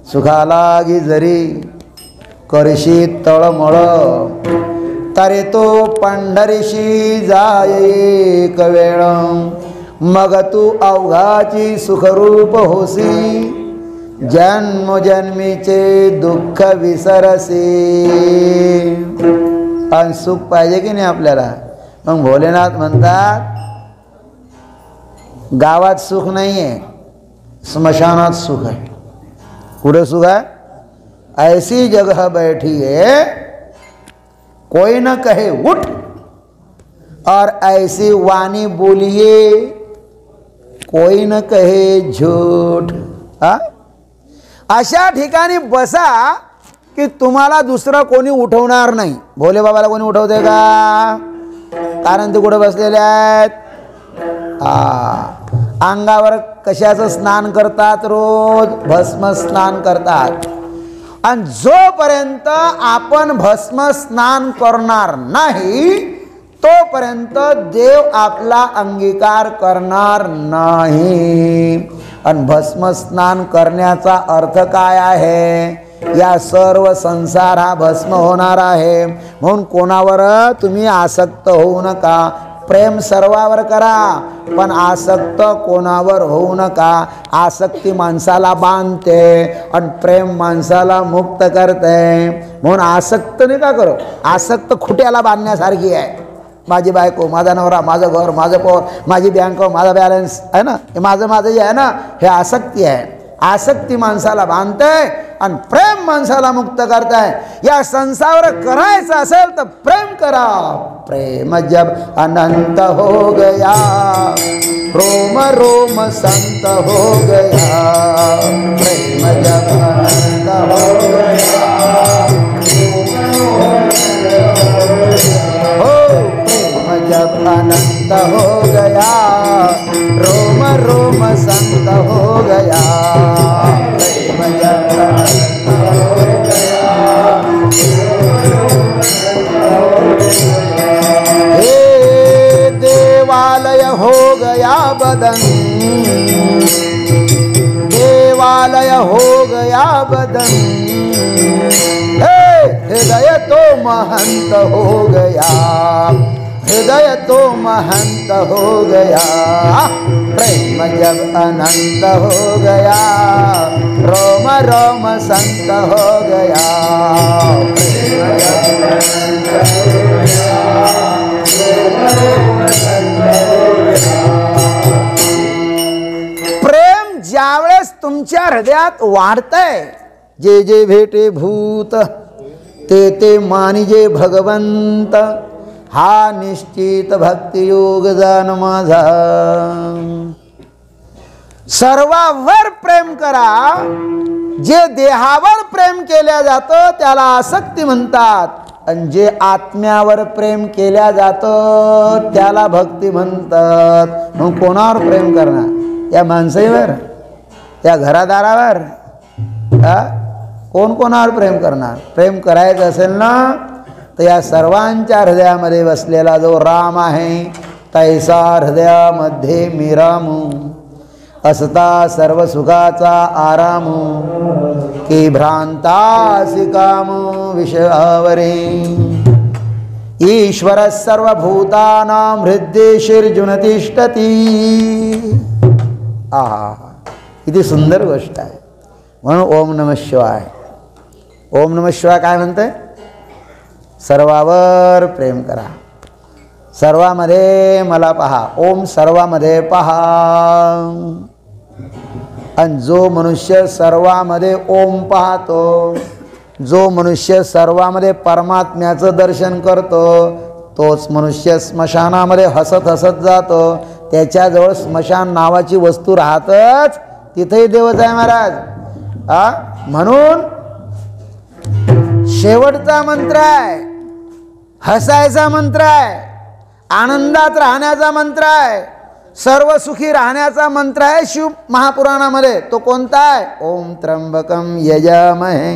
[SPEAKER 1] सुखाला गी जरी करशी तळमळ, तरे तो पंढरीशी जाय एक वेळ. मग तू अवघाची सुखरूप होसी, जन्मजन्मीचे दुःख विसरसी. आणि सुख पाहिजे की नाही आपल्याला. मग भोलेनाथ म्हणतात गावात सुख नाही आहे, स्मशानात सुख आहे. कुठे सुख आहे? ऐसी जगह बैठी है कोई न कहे उठ, और ऐसी वाणी बोलिए कोई न कहे झूठ. अशा ठिकाणी बसा की तुम्हाला दुसरं कोणी उठवणार नाही. भोले बाबाला कोणी उठवते का? कारण ते कुठे बसलेले आहेत? अंगावर कशाचं स्नान करतात? रोज भस्म स्नान करतात. आणि जोपर्यंत आपण भस्म स्नान करणार नाही तोपर्यंत देव आपला अंगीकार करणार नाही. आणि भस्म स्नान करण्याचा अर्थ काय आहे? या सर्व संसार हा भस्म होणार आहे. म्हणून कोणावर तुम्ही आसक्त होऊ नका. प्रेम सर्वावर करा, पण आसक्त कोणावर होऊ नका. आसक्ती माणसाला बांधते आणि प्रेम माणसाला मुक्त करते. म्हणून आसक्त नाही का करो. आसक्त खुट्याला बांधण्यासारखी आहे. माझी बायको, माझा नवरा, माझं घर, माझं पोर, माझी बँक, माझा बॅलन्स आहे ना, हे माझं जे आहे ना, हे आसक्ती आहे. आसक्ती माणसाला बांधते आणि प्रेम माणसाला मुक्त करताय. या संसार करायचं असेल तर प्रेम करा. प्रेम जब अनंत हो गया, रोम रोम संत हो गया. प्रेम जब अनंत हो गया, जब अनंत हो गया, रोम रोम संत हो गया. प्रेम जब अनंत हो गया, हे देवालय हो गया बदन, देवालय हो गया बदन. हे हृदय तो महंत हो गया, हृदय तो महंत हो गया. प्रेम जब अनंत हो गया, रोम रोम संत हो गया. प्रेम जब अनंत हो गया, रोम रोम संत हो गया. प्रेम ज्यावेळेस तुमच्या हृदयात वाढतंय, जे जे भेटे भूत ते ते मानिजे भगवंत. हा निश्चित भक्ती योग जान माझा. सर्वावर प्रेम करा. जे देहावर प्रेम केल्या जातं त्याला आसक्ती म्हणतात, आणि जे आत्म्यावर प्रेम केल्या जातं त्याला भक्ती म्हणतात. मग कोणावर प्रेम करणार? या माणसाईवर, या घरादारावर? कोण कोणावर प्रेम करणार? प्रेम करायचं असेल ना तर या सर्वांच्या हृदयामध्ये बसलेला जो राम आहे, तैसा हृदयामध्ये मी रामू. असता सर्व सुखाचा आराम, की भ्रांतासी काम विषयावरे. ईश्वर सर्वभूतानां हृद्येशीर्जुन तिष्ठती. आहा, किती सुंदर गोष्ट आहे. म्हणून ओम नमः शिवाय. ओम नमः शिवाय काय म्हणते? सर्वावर प्रेम करा. सर्वामध्ये मला पहा. ओम सर्वामध्ये पहा. आणि जो मनुष्य सर्वामध्ये ओम पाहतो, जो मनुष्य सर्वामध्ये परमात्म्याचं दर्शन करतो, तोच मनुष्य स्मशानामध्ये हसत हसत जातो. त्याच्याजवळ स्मशान नावाची वस्तू राहतच, तिथेही देवच आहे महाराज. म्हणून शेवटचा मंत्र आहे, हसायचा मंत्र आहे, आनंदात राहण्याचा मंत्र आहे, सर्व सुखी राहण्याचा मंत्र आहे शिव महापुराणामध्ये. तो कोणता आहे? ओम त्र्यंबकम यजामहे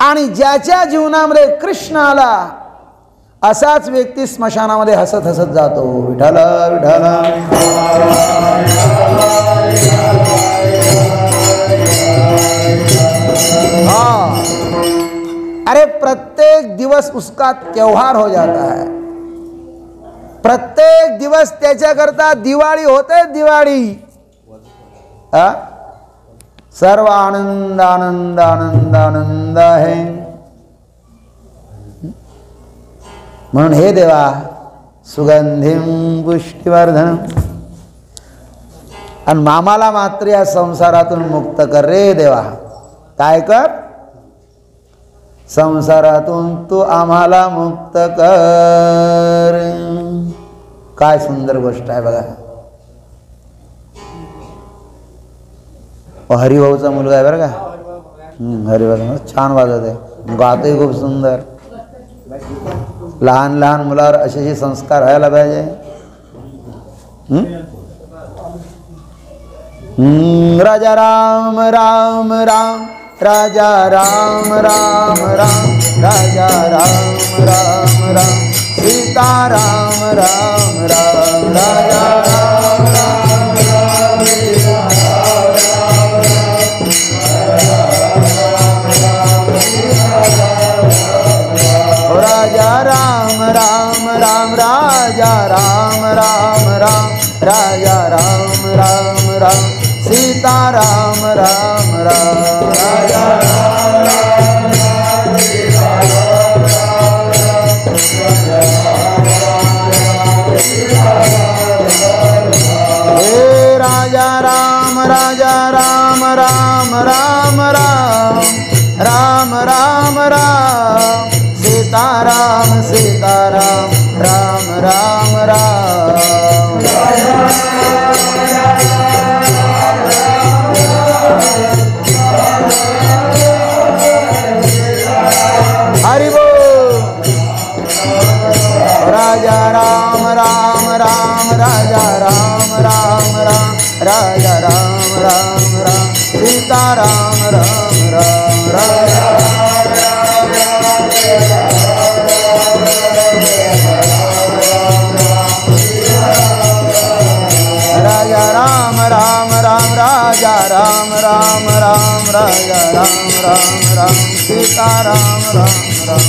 [SPEAKER 1] आणि ज्याच्या जीवनामध्ये कृष्ण आला असाच व्यक्ती स्मशानामध्ये हसत हसत जातो. विठ्ठल विठ्ठल. हाँ, अरे प्रत्येक दिवस उसका त्योहार हो जाता है. प्रत्येक दिवस त्याच्याकरता दिवाळी होते. दिवाळी सर्व आनंद आनंद आनंद आनंद आहे. म्हणून हे देवा सुगंधिम पुष्टिवर्धन आणि मामाला मात्र या संसारातून मुक्त कर रे देवा. काय कर? संसारातून तू आम्हाला मुक्त कर. काय सुंदर गोष्ट आहे बघा. हरिभाऊचा मुलगा आहे बरं का. हरिभाऊ छान वाजत आहे, गातोय खूप सुंदर. लहान लहान मुलावर असे संस्कार व्हायला पाहिजे. राजा राम राम राम राजा राम राम राम राजा राम राम राम सीता राम राम राम राजा राम राम राम राजा राम राम राम राजा राम राम राम राजा राम राम राम सीता राम राम राम राजा राम राम राम सीता राम राम. हे राजा राम राजा राम राम राम राम राम राम राम सीताराम सीताराम राम राम राम. हरि बोल. राजा राम राम राम राजा राम राम राम राजा राम राम राम सीताराम राम राम राजा राजा राम राम राम राजा राम राम राम राजा राम राम राम सीता राम राम राम.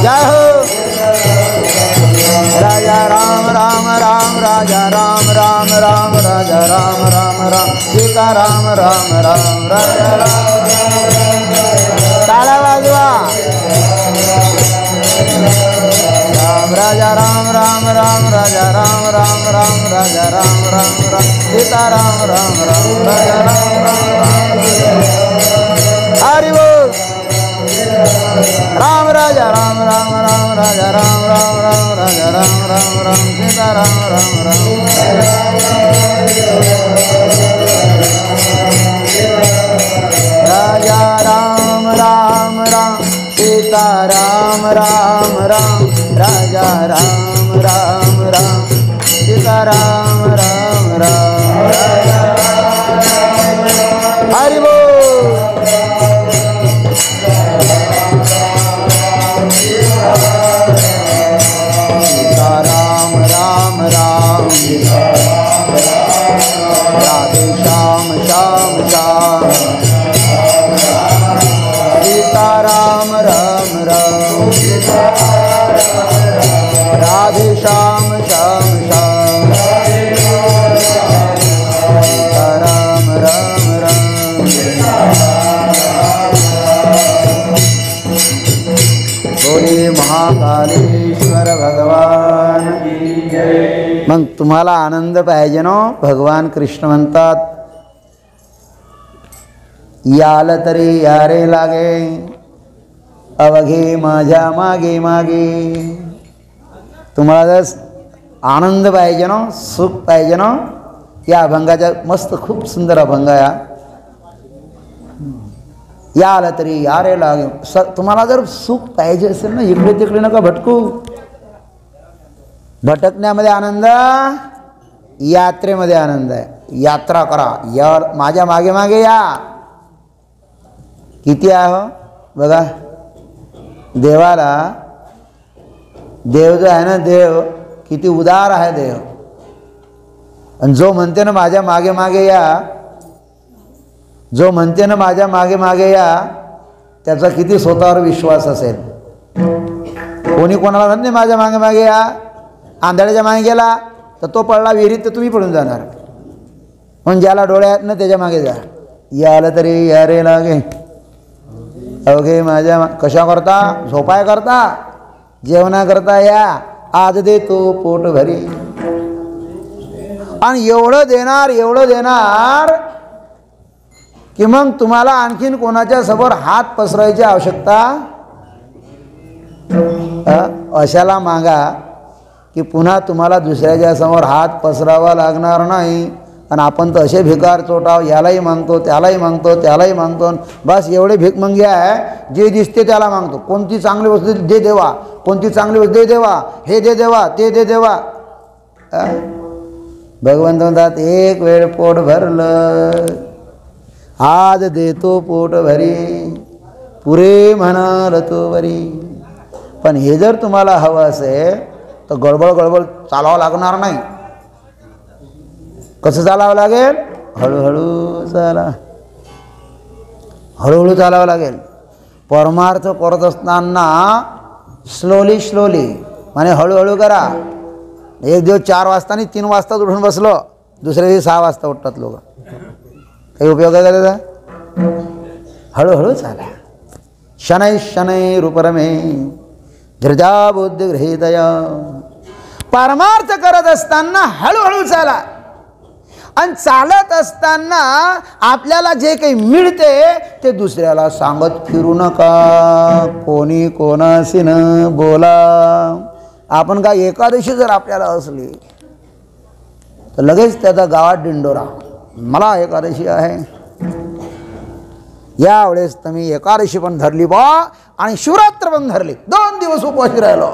[SPEAKER 1] जय हो. राजा राम राम राम राजा राम राम राम राजा राम राम राम सीता राम राम राम राजा राम. टाळ्या वाजवा. राम राजा राम राम राम राजा राम राम राम राजा राम राम राम सीता राम राम राम राजा राम राम राम. हरि बोल. राम राजा राम राम राम राजा राम राम राम राजा राम राम राम सीता राम राम राम. राजा राम राम राम सीता राम राम राम राजा राम राम राम सीता राम राम राम. हरि बोल. सीता राम राम राम राधे श्याम श्याम श्याम सीता राम राम राम राधे श्याम श्याम श्याम सीता राम राम राम. बोले महाकालेश्वर भगवान. मग तुम्हाला आनंद पाहिजे ना. भगवान कृष्ण म्हणतात याल तरी यारे लागे अवघे माझ्या मागे मागे. तुम्हाला जर आनंद पाहिजे ना, सुख पाहिजे ना, या अभंगाच्या मस्त खूप सुंदर अभंग आहे. याल तरी यारे लागे. तुम्हाला जर सुख पाहिजे असेल ना, इकडे तिकडे नका भटकू. भटकण्यामध्ये आनंद, यात्रेमध्ये आनंद आहे. यात्रा करा, या माझ्या मागे मागे या. किती आहे हो बघा. देवाला, देव जो आहे ना, देव किती उदार आहे देव. आणि जो म्हणते ना माझ्या मागे मागे या, जो म्हणते ना माझ्या मागे मागे या, त्याचा किती स्वतःवर विश्वास असेल. कोणी कोणाला म्हणत नाही माझ्या मागे मागे या. आंधळ्याच्या मागे गेला तर तो पडला विहिरीत तर तुम्ही पडून जाणार. पण ज्याला डोळे आहेत ना त्याच्या मागे जा. याला तरी या रे लागे अवघे माझ्या. कशा करता? झोपाय करता, जेवणा करता या. आज देतो पोट भरी. आणि एवढं देणार, एवढं देणार की मग तुम्हाला आणखीन कोणाच्या समोर हात पसरायची आवश्यकता. अशाला मागा की पुन्हा तुम्हाला दुसऱ्याच्या समोर हात पसरावा लागणार नाही. आणि आपण तर असे भिकार चोटाव, यालाही मागतो, त्यालाही मागतो, त्यालाही मागतो. बस एवढे भिकमंगी आहे, जे दिसते त्याला मागतो. कोणती चांगली वस्तू दे देवा, कोणती चांगली वस्तू दे देवा, हे दे देवा, ते दे देवा. भगवंत म्हणतात एक वेळ पोट भरलं, आज देतो पोट भरी, पुरे म्हणाल तो वरी. पण हे जर तुम्हाला हवं असेल तर गडबड गडबड चालावं लागणार नाही. कसं चालावं लागेल? हळूहळू चाला, हळूहळू चालावं लागेल. परमार्थ करत असताना स्लोली स्लोली, म्हणजे हळूहळू करा. एक दिवस 4 वाजता आणि 3 वाजता उठून बसलो, दुसऱ्या दिवशी 6 वाजता उठतात लोक. काही उपयोग आहे का त्याचा? हळूहळू चाला. शनै शनै रूपरमे धृजा बुद्धी गृहीतया. परमार्थ करत असताना हळूहळू चाला. आणि चालत असताना आपल्याला जे काही मिळते ते दुसऱ्याला सांगत फिरू नका. कोणी कोणाशी न बोला. आपण काय एकादशी जर आपल्याला असली तर लगेच त्याचा गावात डिंडोरा, मला एकादशी आहे. यावेळेस तुम्ही एकादशी पण धरली बा आणि शिवरात्र पण धरली, 2 दिवस उपवासी राहिलो.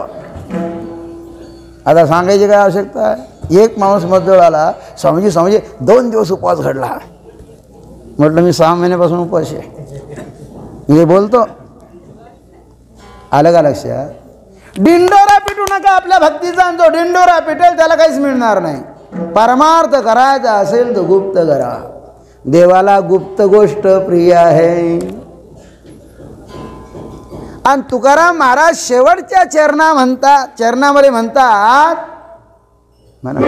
[SPEAKER 1] आता सांगायची काय आवश्यकता आहे? एक माणूस मजदूर आला, स्वामीजी स्वामीजी 2 दिवस उपवास घडला. म्हटलं मी 6 महिन्यापासून उपवास आहे. मी बोलतो, आलं का लक्षात? डिंडोरा पिटू नका आपल्या भक्तीचा. जो डिंडोरा पिटेल त्याला काहीच मिळणार नाही. परमार्थ करायचा असेल तर गुप्त करा. देवाला गुप्त गोष्ट प्रिय आहे. आणि तुकाराम महाराज शेवटच्या चरणामध्ये म्हणतात म्हणा,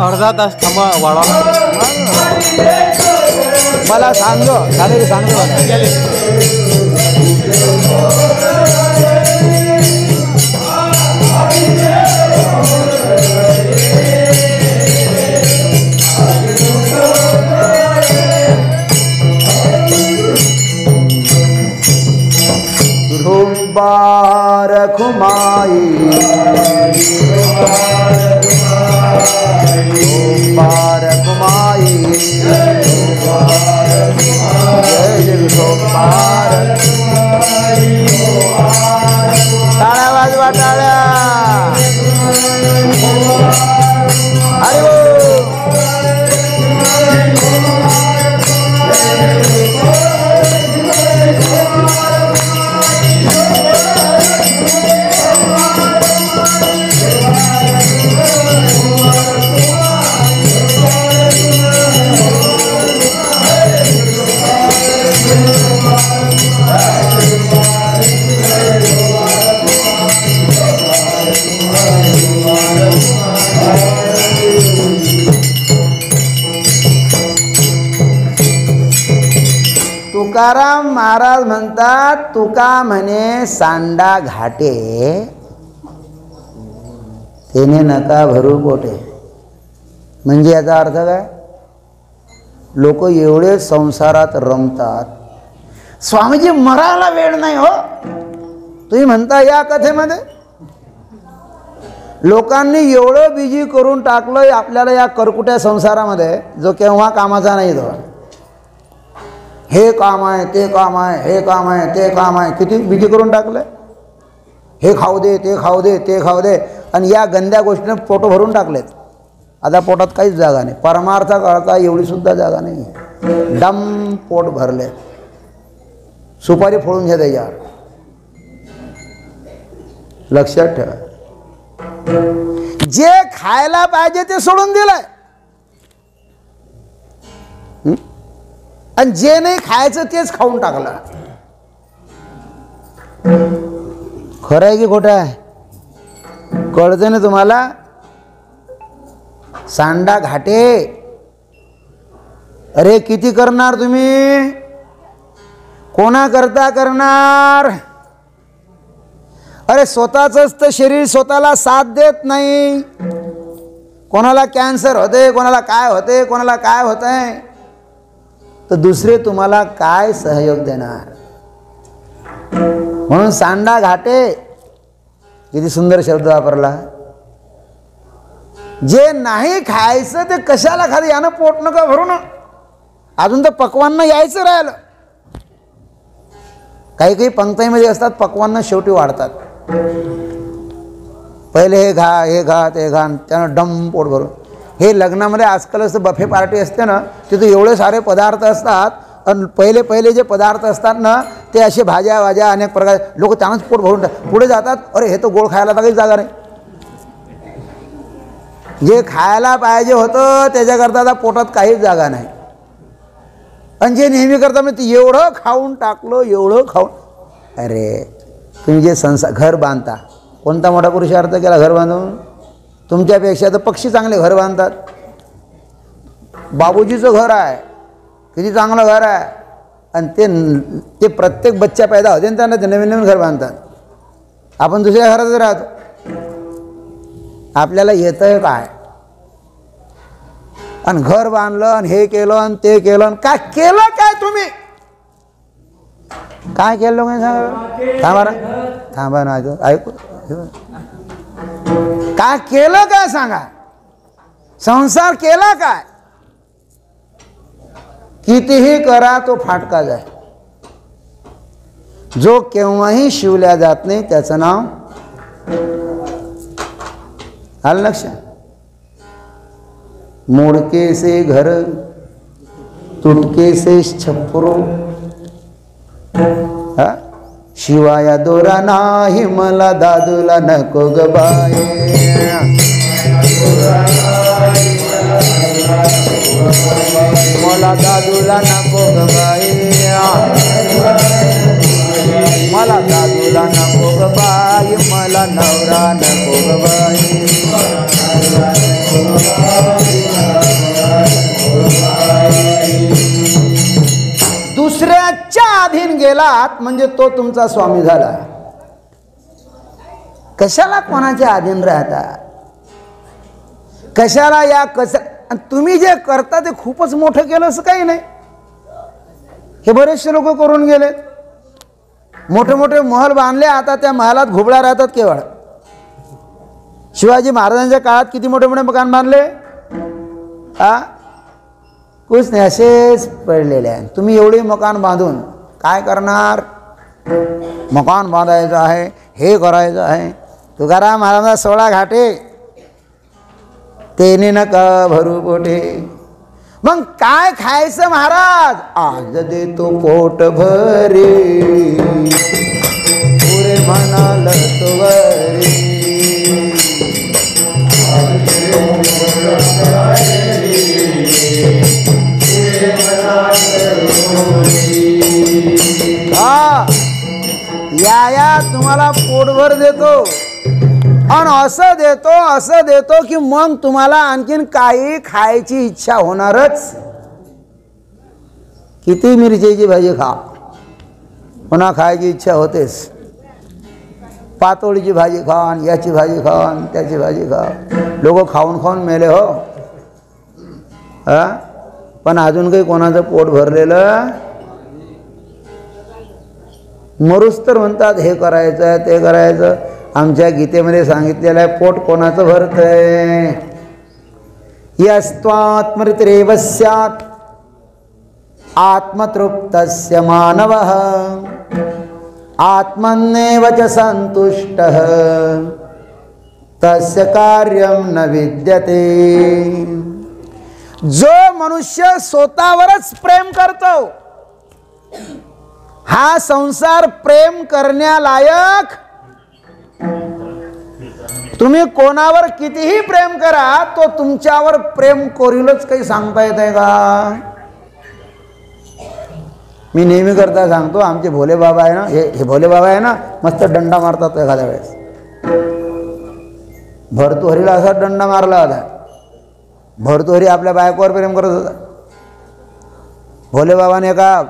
[SPEAKER 3] अर्धा तास थांबा वाढा
[SPEAKER 1] मला सांगो चालेल सांगतो बारख माई बारख माई टाळ्या वाजवा टाळ्या अरे तुकाराम महाराज म्हणतात तुका म्हणे सांडा घाटे तेने नका भरू पोटे. म्हणजे याचा अर्थ काय? लोक एवढे संसारात रमतात, स्वामीजी मरायला वेळ नाही हो. तुम्ही म्हणता या कथेमध्ये लोकांनी एवढं बिजी करून टाकलं आपल्याला या करकुट्या संसारामध्ये, जो केव्हा कामाचा नाही. तो हे काम आहे, ते काम आहे, हे काम आहे, ते काम आहे, किती बिजी करून टाकलं. हे खाऊ दे, ते खाऊ दे, ते खाऊ दे, आणि या गंद्या गोष्टीने पोट भरून टाकलेत. आता पोटात काहीच जागा नाही. परमार्थ करता एवढी सुद्धा जागा नाही. डम पोट भरले. सुपारी फोडून घ्या त्याच्यावर. लक्षात ठेवा, जे खायला पाहिजे ते सोडून दिलंय, आणि जे नाही खायचं तेच खाऊन टाकलं. खरं आहे की खोटं आहे? कळतं ना तुम्हाला? सांडा घाटे. अरे किती करणार तुम्ही? कोणा करता करणार? अरे स्वतःच तर शरीर स्वतःला साथ देत नाही. कोणाला कॅन्सर होते, कोणाला काय होते, कोणाला काय होतंय, तर दुसरे तुम्हाला काय सहयोग देणार? म्हणून सांडा घाटे किती सुंदर शब्द वापरला. जे नाही खायचं ते कशाला खाली, यानं पोट नका भरू ना. अजून तर पक्वांना यायचं राहिलं. काही काही पंक्तीमध्ये असतात पक्वांना शेवटी वाढतात. पहिले हे घा, हे घा, ते घा, त्यानं डम पोट भरून. हे लग्नामध्ये आजकाल असं बफे पार्टी असते ना, तिथे एवढे सारे पदार्थ असतात, आणि पहिले पहिले जे पदार्थ असतात ना ते असे भाज्या भाज्या अनेक प्रकार, लोक त्यानंच पोट भरून पुढे जातात. अरे हे तर गोड खायला तर काहीच जागा नाही. जे खायला पाहिजे होतं त्याच्याकरता आता पोटात काहीच जागा नाही. आणि जे नेहमी करता मी ते एवढं खाऊन टाकलं, एवढं खाऊन. अरे तुम्ही जे घर बांधता, कोणता मोठा पुरुषार्थ केला घर बांधून? तुमच्यापेक्षा तर पक्षी चांगले घर बांधतात. बाबूजीचं घर आहे, किती चांगलं घर आहे, आणि ते प्रत्येक बच्चा पैदा होते आणि त्यांना ते नवीन नवीन घर बांधतात. आपण दुसऱ्या घरातच राहतो. आपल्याला येतंय काय? आणि घर बांधलं, आणि हे केलं, आणि ते केलं, आणि काय केलं काय तुम्ही? काय केलं लोकांनी सांगा. थांबा ना, थांबा ना, ऐकू. काय केलं काय सांगा. संसार केला काय. कितीही करा तो फाटका जाय. जो केव्हाही शिवल्या जात नाही त्याचं नाव आलं लक्षात. मोडके से घर, तुटके से छप्परो, शिवाया दोरा नाही मला दादूला नको ग बाये. मला दादूला नको ग बाई, मला दादूला नको ग बाई, मला नवरा नको ग बाई. दुसऱ्याच्या अधीन गेलात म्हणजे तो तुमचा स्वामी झाला. कशाला कोणाच्या अधीन राहता. कशाला या तुम्ही जे करता ते खूपच मोठं केलं असं काही नाही. हे बरेचसे लोक करून गेले. मोठे मोठे महल बांधले. आता त्या महलात घुबळा राहतात केवळ. शिवाजी महाराजांच्या काळात किती मोठे मोठे मकान बांधले. कुछ नाही, असेच पडलेले आहे. तुम्ही एवढे मकान बांधून काय करणार. मकान बांधायचं आहे, हे करायचं आहे. तुकाराम महाराजांना 16 घाटे तेने नका भरू पोटे. मग काय खायचं महाराज. आज देतो पोट भरे, पुरे म्हणाल तो वरे. हा या तुम्हाला पोटभर देतो आणि असं देतो की मग तुम्हाला आणखीन काही खायची इच्छा होणारच. किती मिरचीची भाजी खा, पुन्हा खायची इच्छा होतेच. पातोळीची भाजी खान, याची भाजी खान, त्याची भाजी खा. लोक खाऊन खाऊन मेले हो. पण अजून काही कोणाचं पोट भरलेलं मरुस तर म्हणतात हे करायचं ते करायचं. आमच्या गीतेमध्ये सांगितलेलं आहे पोट कोणाचं भरतंय. यस्त्वात्मरितरेव स्यात् आत्मतृप्तस्य मानवः आत्मन्नेव च संतुष्टः तस्य कार्यं न विद्यते. जो मनुष्य स्वतःवरच प्रेम करतो हा संसार प्रेम करण्यालायक. तुम्ही कोणावर कितीही प्रेम करा तो तुमच्यावर प्रेम करीलच. काही सांगता येत आहे का. मी नेहमी करता सांगतो आमचे भोले बाबा आहे ना, हे भोले बाबा आहे ना, मस्त दंडा मारतात एखाद्या वेळेस. भरतुहरीला असा दंडा मारला होता. भरतुहरी आपल्या बायकोवर प्रेम करत होता. भोले बाबाने एका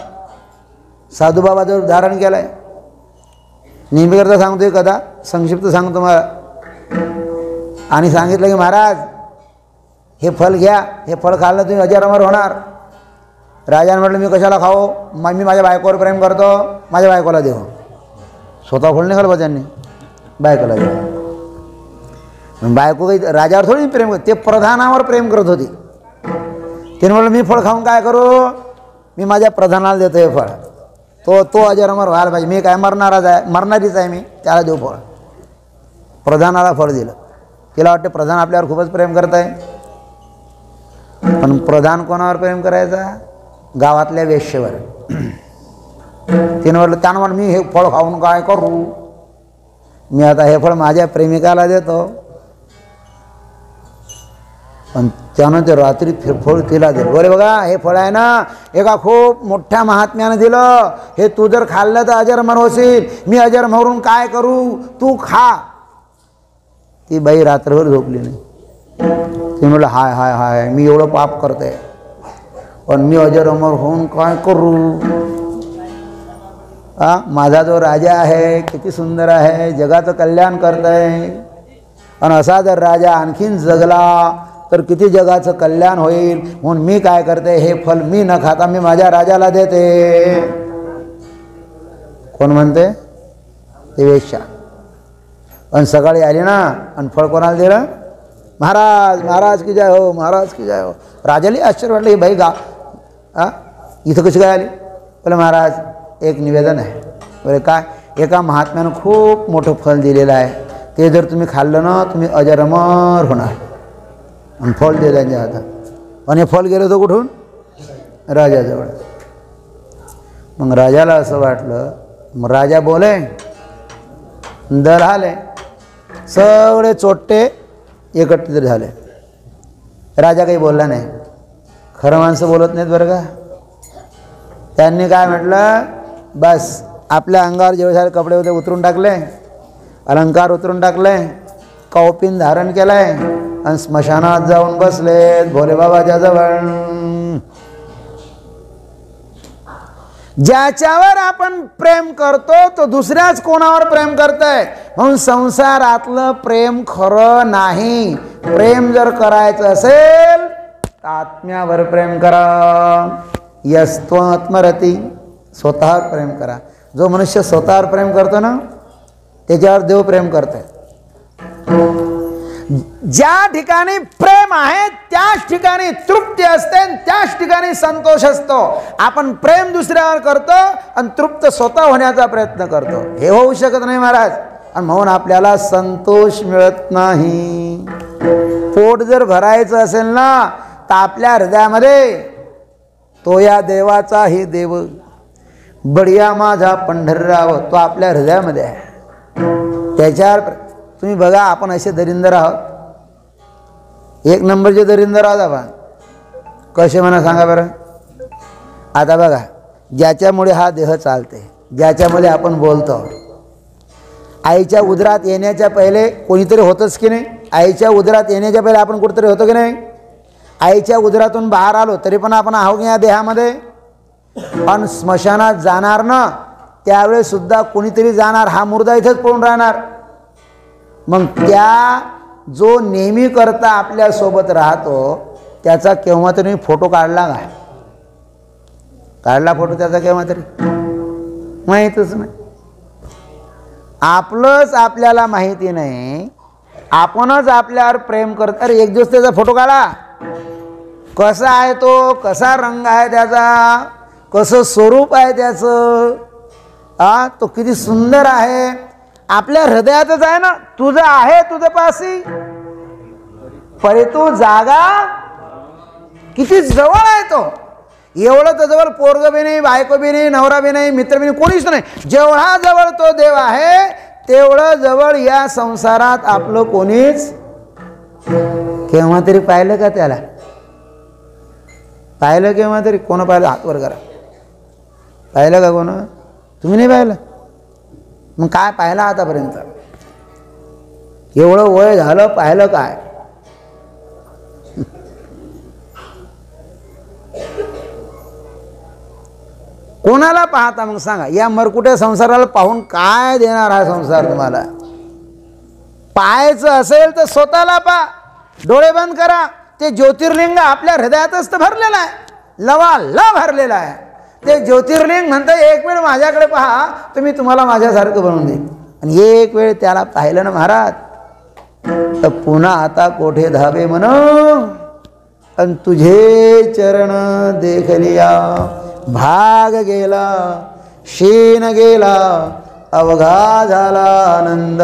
[SPEAKER 1] साधूबाबाचं धारण केलं आहे. नेहमी करता सांगतोय कथा, संक्षिप्त सांगतो मला. आणि सांगितलं की महाराज हे फल घ्या, हे फळ खाल्लं तुम्ही अजरामर होणार. राजाने म्हटलं मी कशाला खाऊ, मी माझ्या बायकोवर प्रेम करतो, माझ्या बायकोला देऊ. स्वतः फळ निघालं बा त्यांनी, बायकोला देऊ. बायको काही राजावर थोडी प्रेम करत, ते प्रधानावर प्रेम करत होती. तिने म्हटलं मी फळ खाऊन काय करू, मी माझ्या प्रधानाला देतो हे फळ. तो अजरामर व्हायला पाहिजे. मी काय मरणारीच आहे मी, त्याला देऊ फळ. प्रधानाला फळ दिलं. तिला वाटते प्रधान आपल्यावर खूपच प्रेम करत आहे. पण प्रधान कोणावर प्रेम करायचा, गावातल्या वेश्येवर. तिनं म्हटलं त्यानं म्हटलं मी हे फळ खाऊन काय करू, मी आता हे फळ माझ्या प्रेमिकाला देतो. पण त्यानं ते रात्री फळ तिला दिलं. बोले बघा हे फळ आहे ना एका खूप मोठ्या महात्म्यानं दिलं, हे तू जर खाल्लं तर अजरमर होशील. मी अजरमर होऊन काय करू, तू खा. ती बाई रात्रभर झोपली नाही. ती म्हटलं हाय हाय हाय मी एवढं पाप करते, पण मी अजरमर होऊन काय करू. माझा जो राजा आहे किती सुंदर आहे, जगाचं कल्याण करत आहे. आणि असा जर राजा आणखीन जगला तर किती जगाचं कल्याण होईल. म्हणून मी काय करते, हे फल मी न खाता मी माझ्या राजाला देते. कोण म्हणते? ती वेश्या. आणि सकाळी आली ना आणि फळ कोणाला दिलं? महाराज, महाराज की जय हो, महाराज की जय हो. राजाला आश्चर्य वाटलं, ही बाई इथं कशी काय आली? बोले महाराज एक निवेदन आहे. बोले काय? एका महात्म्यानं खूप मोठं फळ दिलेलं आहे, ते जर तुम्ही खाल्लं ना तुम्ही अजरमर होणार. आणि फळ दे त्यांच्या हातात. आणि फळ गेलं होतं कुठून? राजाजवळ. मग राजाला असं वाटलं, मग राजा बोले दर आले, सगळे चोट्टे एकत्रित झाले. राजा काही बोलला नाही. खरं माणसं बोलत नाहीत बरं का. त्यांनी काय म्हटलं, बस आपल्या अंगावर जेवढे सारे कपडे होते उतरून टाकले, अलंकार उतरून टाकले, कौपिन धारण केलाय आणि स्मशानात जाऊन बसलेत भोलेबाबाच्या जवळ. ज्याच्यावर आपण प्रेम करतो तो दुसऱ्याच कोणावर प्रेम करतोय. म्हणून संसारातलं प्रेम खरं नाही. प्रेम जर करायचं असेल तर आत्म्यावर प्रेम करा. यस्त्वात्मरती, स्वतःवर प्रेम करा. जो मनुष्य स्वतःवर प्रेम करतो ना त्याच्यावर देव प्रेम करतोय. ज्या ठिकाणी प्रेम आहे त्याच ठिकाणी तृप्ती असते, त्याच ठिकाणी संतोष असतो. आपण प्रेम दुसऱ्यावर करतो आणि तृप्त स्वतः होण्याचा प्रयत्न करतो. हे होऊ शकत नाही महाराज. आणि म्हणून आपल्याला संतोष मिळत नाही. पोट जर भरायचं असेल ना तर आपल्या हृदयामध्ये तो या देवाचाही देव बढिया माझा पंढरराव तो आपल्या हृदयामध्ये आहे. त्याच्यावर तुम्ही बघा, आपण असे दरिंदर आहोत, एक नंबरचे दरिंदर आहोत आपण. कसे म्हणा सांगा बरं. आता बघा, ज्याच्यामुळे हा देह चालते, ज्याच्यामध्ये आपण बोलतो, आईच्या उदरात येण्याच्या पहिले कोणीतरी होतंच की नाही? आईच्या उदरात येण्याच्या पहिले आपण कुठेतरी होतो की नाही? आईच्या उदरातून बाहेर आलो तरी पण आपण आहो की या देहामध्ये. पण स्मशानात जाणार ना त्यावेळेस सुद्धा कोणीतरी जाणार, हा मुर्दा इथंच पळून राहणार. मग त्या जो नेहमी करता आपल्या सोबत राहतो त्याचा केव्हा तरी फोटो काढला का? काढला फोटो त्याचा केव्हा तरी? माहीतच नाही. आपलंच आपल्याला माहिती नाही, आपणच आपल्यावर प्रेम करतो. अरे एक दिवस त्याचा फोटो काढा. कसा आहे तो, कसा रंग आहे त्याचा, कसं स्वरूप आहे त्याचं, तो किती सुंदर आहे. आपल्या हृदयातच आहे ना. तुझं आहे तुझं पासी, परंतु जागा किती जवळ आहे तो. एवढं तर जवळ पोरग बी नाही, बायको बी नाही, नवरा बी नाही, मित्र बी नाही, कोणीच नाही. जेवढा जवळ तो देव आहे तेवढं जवळ या संसारात आपलं कोणीच. केव्हा तरी पाहिलं का त्याला? पाहिलं केव्हा तरी? कोण पाहिलं? हात वर करा. पाहिलं का कोण? तुम्ही नाही पाहिलं? मग काय पाहिलं आतापर्यंत? एवढं वय झालं, पाहिलं काय? कोणाला पाहता मग सांगा? या मरकुट्या संसाराला पाहून काय देणार हा संसार तुम्हाला? पाहायचं असेल तर स्वतःला पहा. डोळे बंद करा. ते ज्योतिर्लिंग आपल्या हृदयातच तर भरलेलं आहे, लवाला भरलेलं आहे. ते ज्योतिर्लिंग म्हणतं एक वेळ माझ्याकडे पहा, तर मी तुम्हाला माझ्यासारखं बनवून देईन. आणि एक वेळ त्याला पाहिलं ना महाराज तर पुन्हा आता कोठे धावे म्हण. आणि तुझे चरण देखलिया भाग गेला, शीन गेला, अवघा झाला आनंद.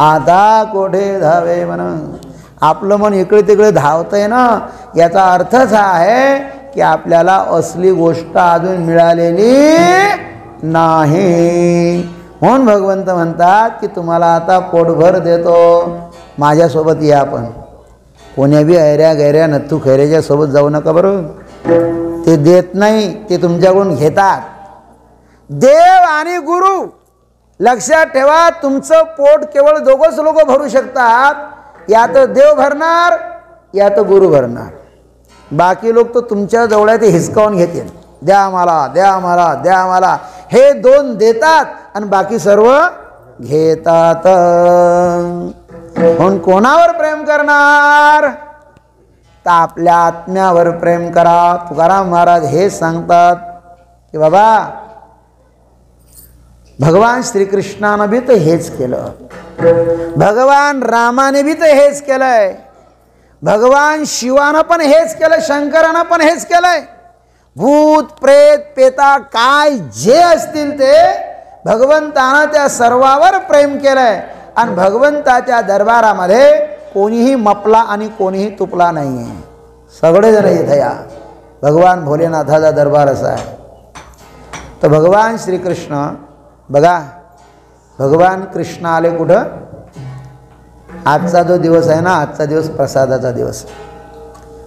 [SPEAKER 1] आता कोठे धावे म्हण. आपलं मन इकडे तिकडे धावतंय ना, याचा अर्थच हा आहे की आपल्याला असली गोष्ट अजून मिळालेली नाही. म्हणून भगवंत म्हणतात की तुम्हाला आता पोटभर देतो, माझ्यासोबत या. आपण कोण्या बी ऐऱ्या गैऱ्या नथू खैऱ्याच्या सोबत जाऊ नका बरं. ते देत नाही, ते तुमच्याकडून घेतात. देव आणि गुरु लक्षात ठेवा. तुमचं पोट केवळ दोघंच लोक भरू शकतात. या तर देव भरणार, या तर गुरु भरणार. बाकी लोक तर तुमच्या जवळ ते हिसकावून घेतील. द्या मला, द्या मला, द्या मला. हे दोन देतात आणि बाकी सर्व घेतात. म्हणून कोणावर प्रेम करणार? तर आपल्या आत्म्यावर प्रेम करा. तुकाराम महाराज हे सांगतात की बाबा भगवान श्रीकृष्णानं बी तर हेच केलं, भगवान रामाने बी तर हेच केलंय, भगवान शिवानं पण हेच केलं, शंकरानं पण हेच केलंय. भूत प्रेत पेता काय जे असतील ते भगवंतानं त्या सर्वावर प्रेम केलंय. आणि भगवंताच्या दरबारामध्ये कोणीही मपला आणि कोणीही तुपला नाही आहे. सगळेजण इथे या. भगवान भोलेनाथाचा दरबार असा आहे. तर भगवान श्रीकृष्ण बघा, भगवान कृष्ण आले कुठं? आजचा जो दिवस आहे ना, आजचा दिवस प्रसादाचा दिवस.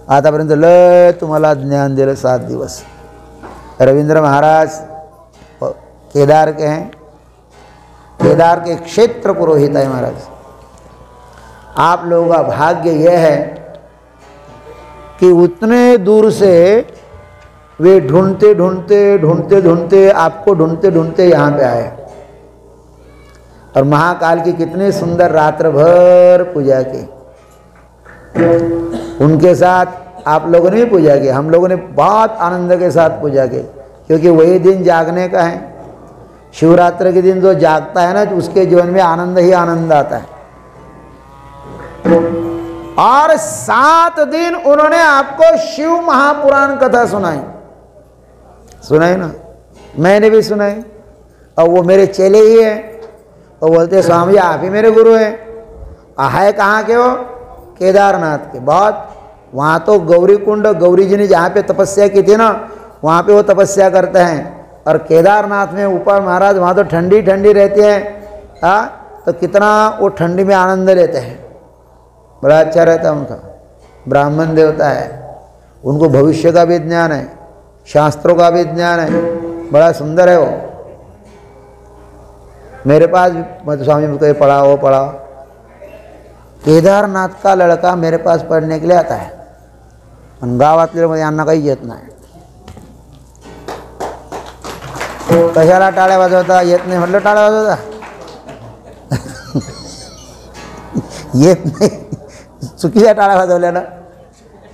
[SPEAKER 1] आतापर्यंत लय तुम्हाला ज्ञान दिलं 7 दिवस. रवींद्र महाराज केदार के हैं, केदार के क्षेत्र पुरोहित है महाराज. आप लोगों का भाग्य यह है कि उतने दूर से वे ढूंढते ढूंढते ढूंढते ढूंढते आपको ढूंढते ढूंढते यहाँ पे आए. और महाकाल की कितने सुंदर रात्र भर पूजा की. उनके साथ आप लोगों ने भी पूजा की, हम लोगों ने बहुत आनंद के साथ पूजा की, क्योंकि वही दिन जागने का है. शिवरात्रि के दिन जो जागता है ना, तो उसके जीवन में आनंद ही आनंद आता है. और 7 दिन उन्होंने आपको शिव महापुराण कथा सुनाई. सुनाई ना, मैंने भी सुनाई. और वो मेरे चेले ही हैं. वो बोलते स्वामी आप ही मेरे गुरु हैं. है कहाँ के? वो केदारनाथ के. बहुत वहाँ तो गौरी कुंड, गौरी जी ने जहाँ पे तपस्या की थी ना, वहाँ पे वो तपस्या करते हैं. और केदारनाथ में ऊपर महाराज वहाँ तो ठंडी ठंडी रहती है. हाँ, तो कितना वो ठंडी में आनंद लेते हैं. बड़ा अच्छा रहता है उनका. ब्राह्मण देवता है, उनको भविष्य का भी ज्ञान है, शास्त्रों का भी ज्ञान है. बड़ा सुंदर है वो. मेरे पास मत स्वामी मुझको ये पढ़ा वो पढ़ा. केदारनाथ का लड़का मेरे पास पढ़ने के लिए आता है. गावातले मध्ये यांना काही येत नाही. कशाला टाळ्या वाजवता? येत नाही म्हटलं टाळ्या वाजवता. येत नाही, चुकीच्या टाळ्या वाजवल्या ना,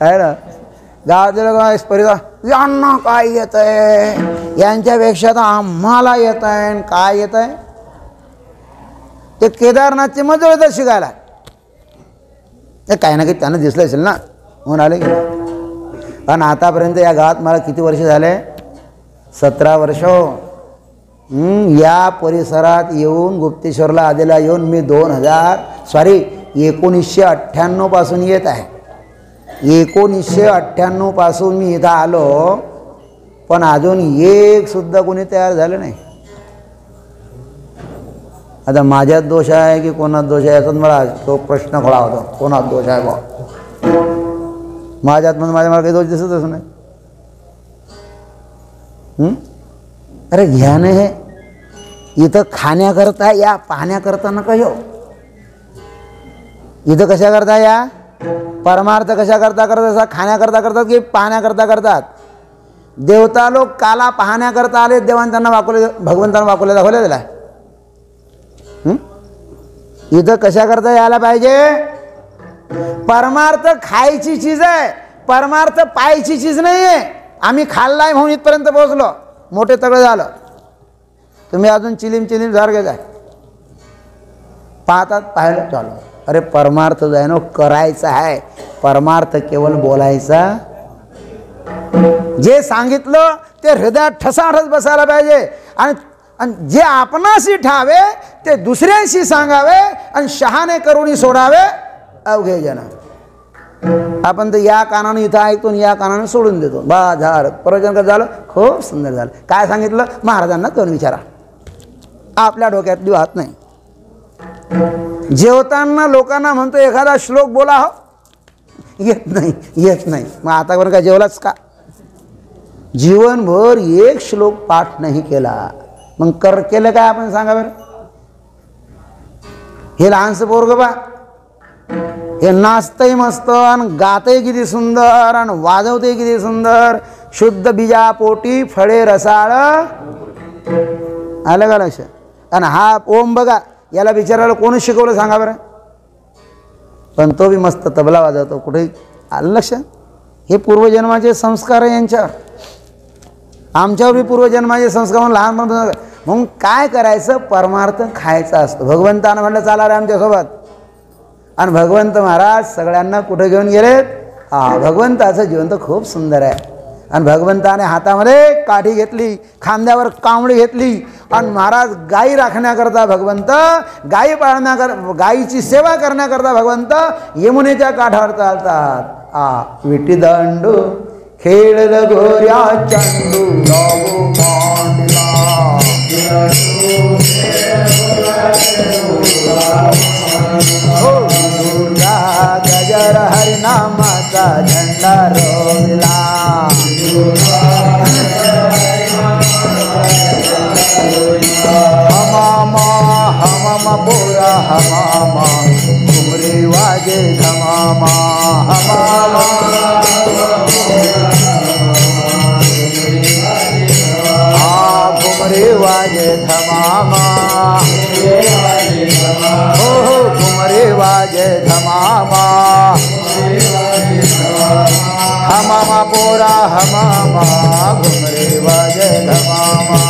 [SPEAKER 1] आहे ना. गावातले लोक परिवार यांना काय येत आहे, यांच्यापेक्षा तर आम्हाला येत आहे. काय येत आहे? ते केदारनाथचे मजूर येतात शिकायला. ते काही ना काही त्यांना दिसलं असेल ना, म्हणून आले की. पण आतापर्यंत या गावात मला किती वर्ष झाले? 17 वर्ष. या परिसरात येऊन, गुप्तेश्वरला आधीला येऊन मी 1998 पासून येत आहे. 1998 पासून मी इथं आलो, पण अजून एक सुद्धा कोणी तयार झालं नाही. आता माझ्यात दोष आहे की कोणात दोष आहे याचा मला तो प्रश्न खडा होतो. कोणात दोष आहे बा? माझ्यात म्हणजे मला काही दोष दिसतच नाही. अरे ज्ञान हे इथं खाण्याकरता या, पाहण्याकरता नका येऊ. इथं कशा करता या? परमार्थ कशा करता करतात? खाण्याकरता करतात की पाहण्याकरता करतात? देवता लोक काला पाहण्याकरता आले, देवान त्यांना वाकवले, भगवंतांना वाकवले दाखवले त्याला. इथं कशा करता यायला पाहिजे? परमार्थ खायची चीज आहे, परमार्थ पाहायची चीज नाही आहे. आम्ही खाल्लाय म्हणून इथपर्यंत पोहोचलो, मोठे तगडे झालं. तुम्ही अजून चिलीम चिलीम सारखेच आहे. पाहतात, पाहिलं, चालू. अरे परमार्थ जो आहे ना, करायचा आहे. परमार्थ केवळ बोलायचा. जे सांगितलं ते हृदयात ठसाठस बसायला पाहिजे. आणि जे आपणाशी ठावे ते दुसऱ्यांशी सांगावे, आणि शहाणे करूनी सोडावे अवघे जन. आपण तर या कानानं इथं ऐकतो, या कानानं सोडून देतो. बा झालं, प्रवचन कसं झालं? खूप सुंदर झालं. काय सांगितलं? महाराजांना दोन विचारा. आपल्या डोक्यातली वाहत नाही. जेवताना लोकांना म्हणतो एखादा श्लोक बोला, हो येत नाही, येत नाही. मग आतापर्यंत काय जेवलाच का? जीवनभर एक श्लोक पाठ नाही केला, मग केलं काय आपण सांगा बरं? हे लहानसं पोरगं बा, हे नाचतंय मस्त, आणि गातंय किती सुंदर, आणि वाजवतंय किती सुंदर. शुद्ध बीजा पोटी फळे रसाळ. आलं का लक्ष? आणि हा ओम बघा, याला बिचारायला कोणी शिकवलं सांगा बरं? पण तो बी मस्त तबला वाजवतो. कुठे आलं लक्ष? हे पूर्वजन्माचे संस्कार आहे यांच्यावर. आमच्यावर बी पूर्वजन्माचे संस्कार म्हणून लहानपण. मग काय करायचं, परमार्थ खायचा असतो. भगवंतानं म्हटलं चला रे आमच्यासोबत, आणि भगवंत महाराज सगळ्यांना कुठे घेऊन गेलेत. भगवंताचं जीवन तर खूप सुंदर आहे. आणि भगवंताने हातामध्ये काठी घेतली, खांद्यावर कांबळी घेतली, आणि महाराज गायी राखण्याकरता भगवंत, गायी गायीची सेवा करण्याकरता भगवंत यमुनेच्या काठावर चालतात. विटी दांडू खेळ गोऱ्या चंडू राहू मांडला, गजर हरिनामाचा झंडा रोविला. हमामा हमामा बोरा हमामा, घुमरे वाजे धमामा. हमामा घुमरे वाजे धमामा, हो हो घुमरे वाजे धमामा. हमामा बोरा हमामा, घुमरे वाजे धमामा.